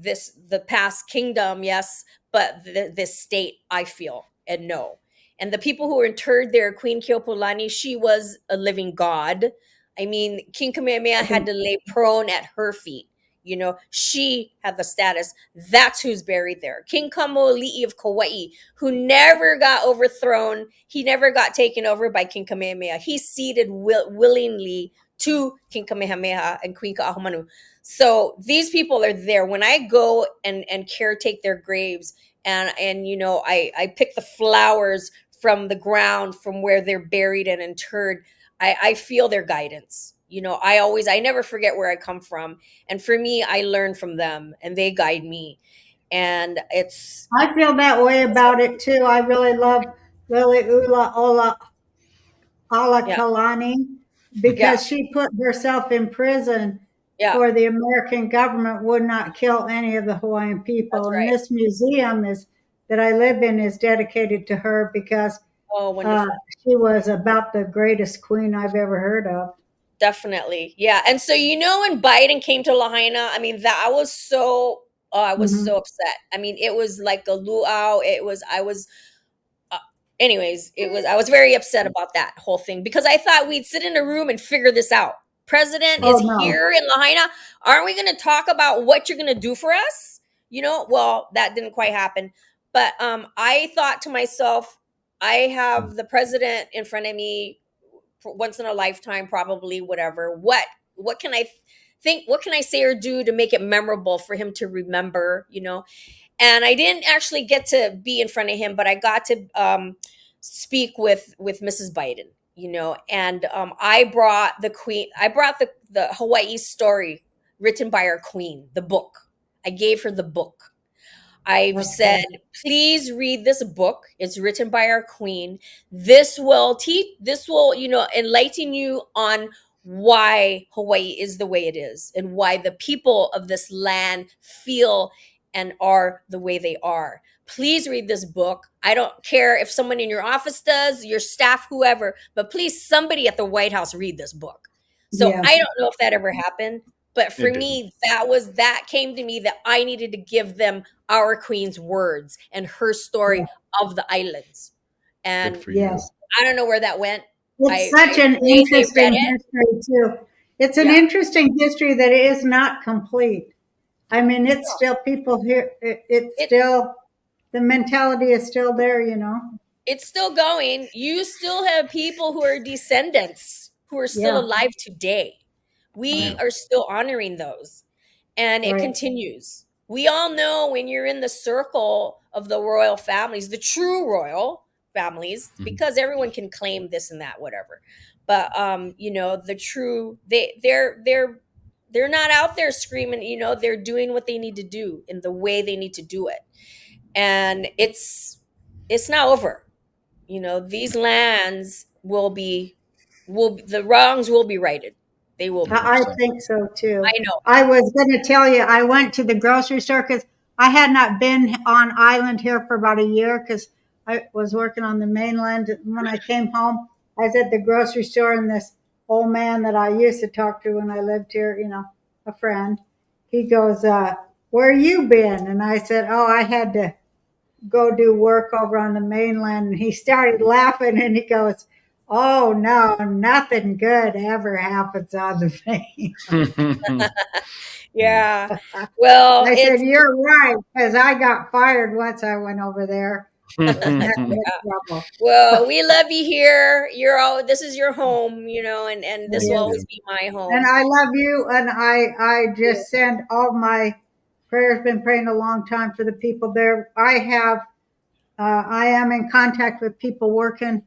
the past kingdom, yes, but this state I feel and know. And the people who were interred there, Queen Keopuolani, she was a living god. I mean, King Kamehameha had to lay prone at her feet. You know, she had the status. That's who's buried there. King Kamoli'i of Kauai, who never got overthrown. He never got taken over by King Kamehameha. He ceded willingly to King Kamehameha and Queen Ka'ahumanu. So these people are there. When I go and caretake their graves, and you know, I pick the flowers from the ground from where they're buried and interred, I feel their guidance. You know, I never forget where I come from. And for me, I learn from them and they guide me. And I feel that way about it too. I really love Lily Ula Ola yeah, Alakalani yeah, because she put herself in prison yeah, for the American government would not kill any of the Hawaiian people. that's And right. this museum that I live in is dedicated to her because Oh, wonderful. she was about the greatest queen I've ever heard of. Definitely. Yeah. And so, you know, when Biden came to Lahaina, I mean, that I was so, I was Mhm. so upset. I mean, it was like a luau. Anyways, I was very upset about that whole thing because I thought we'd sit in a room and figure this out. President Oh is no. here in Lahaina. Aren't we going to talk about what you're going to do for us? You know, well, that didn't quite happen. But I thought to myself, I have the president in front of me once in a lifetime, probably, whatever. What can I think? What can I say or do to make it memorable for him to remember, you know? And I didn't actually get to be in front of him, but I got to speak with Mrs. Biden, you know. And I brought the Hawaii story written by our queen, the book. I gave her the book. I've said, please read this book. It's written by our queen. This will, you know, enlighten you on why Hawaii is the way it is and why the people of this land feel and are the way they are. Please read this book. I don't care if someone in your office does, your staff, whoever, but please, somebody at the White House read this book. So Yeah. I don't know if that ever happened, but for It me, that came to me that I needed to give them our queen's words and her story of the islands. Good And for you. Yes. I don't know where that went. It's such an They read interesting it. history too. It's an Yeah. interesting history that is not complete. I mean, it's still people here. It's still the mentality is still there, you know. It's still going. You still have people who are descendants who are still Yeah. alive today. We are still honoring those. And it Right. continues. We all know when you're in the circle of the royal families, the true royal families, Mhm. because everyone can claim this and that, whatever. But you know, the true they're not out there screaming, you know, they're doing what they need to do in the way they need to do it. And it's not over. You know, these lands the wrongs will be righted. They will be. I think so too. I know. I was going to tell you, I went to the grocery store because I had not been on island here for about a year because I was working on the mainland. When I came home, I was at the grocery store, and this old man that I used to talk to when I lived here, you know, a friend, he goes, "Where you been?" And I said, "Oh, I had to go do work over on the mainland." And he started laughing and he goes, "Oh no, nothing good ever happens on the mainland." Yeah. Well, I said, it's "You're right," because I got fired once I went over there. Trouble. Well, we love you here. This is your home, and this will Yes. always be my home. And I love you, and I just send all my prayers. Been praying a long time for the people there. I am in contact with people working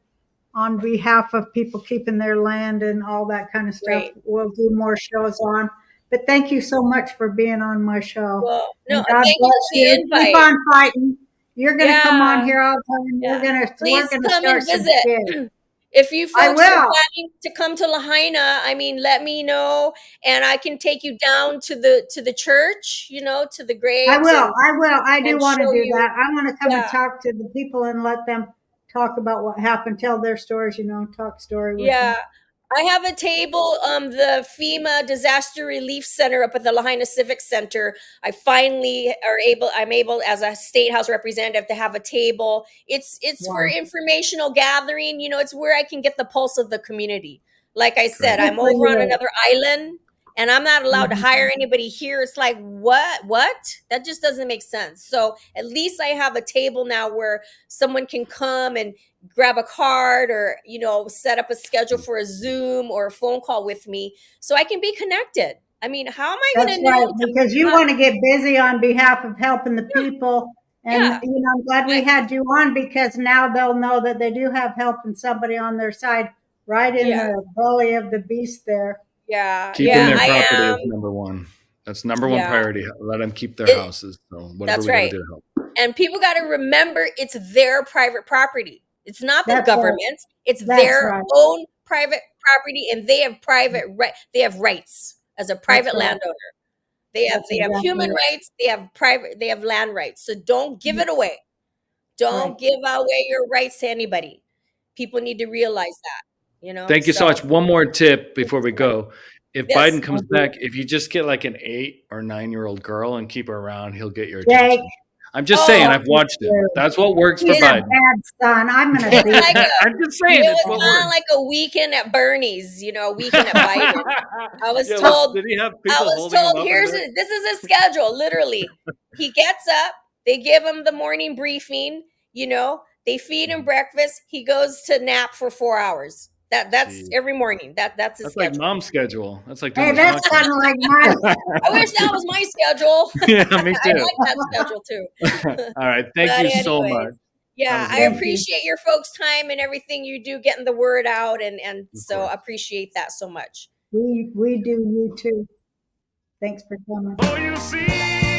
on behalf of people keeping their land and all that kind of stuff. Great. We'll do more shows on. But thank you so much for being on my show. Well, And no, God thank you bless for the you. invite. Keep on fighting. You're going to come on Yeah. here all the time. Yeah. Please We're gonna come start and some visit. shit. If you I folks are will. planning to come to Lahaina, let me know, and I can take you down to the church, to the graves. I will. I do and want to show do you- that. I want to come and Yeah. talk to the people and let them talk about what happened, tell their stories, talk story with Yeah. them. I have a table, the FEMA Disaster Relief Center up at the Lahaina Civic Center. I'm able as a state house representative to have a table. It's for Wow. informational gathering, it's where I can get the pulse of the community. Like I said, Good I'm for over on you. another island and I'm not allowed to Mhm. hire anybody here. It's like, what? That just doesn't make sense. So at least I have a table now where someone can come and grab a card or set up a schedule for a Zoom or a phone call with me so I can be connected. How am I going That's to know? right, because you want to get busy on behalf of helping the people. And, Yeah. I'm glad we had you on because now they'll know that they do have help and somebody on their side right in Yeah. the belly of the beast there. Yeah, Keeping yeah, their I property am. is number one. That's number one Yeah. priority. Let them keep their It- houses. So whatever That's we got to right. do to help. And people got to remember it's their private property. It's not the That's right. government. It's That's their right. own private property, and they have They have rights as a private right. landowner. They have That's human exactly right. rights. They have land rights. So don't give it away. Don't Right. give away your rights to anybody. People need to realize that. Thank you so much. One more tip before we go. If Yes. Biden comes back, if you just get like an 8 or 9-year-old girl and keep her around, he'll get your attention. Jake. I'm just saying, Oh, I've watched him. That's what works for He's a Biden. bad son. I'm going to It's see like it. I'm just saying, It it's was what kind of works. like a weekend at Bernie's, a weekend at Biden. I was Yeah, told. did he have I people was holding him told up? this is his schedule. Literally, he gets up. They give him the morning briefing. They feed him breakfast. He goes to nap for 4 hours. That's Jeez. every morning. That's his That's like schedule. mom's schedule. That's like Hey, doing this that's podcast. kind of like mine. I wish that was my schedule. Yeah, me I too. like that schedule too. All right. Thank But you so anyways, much. Yeah, That was I great. appreciate your folks' time and everything you do, getting the word out, and so course. appreciate that so much. We do you too. Thanks for coming. Oh, you see.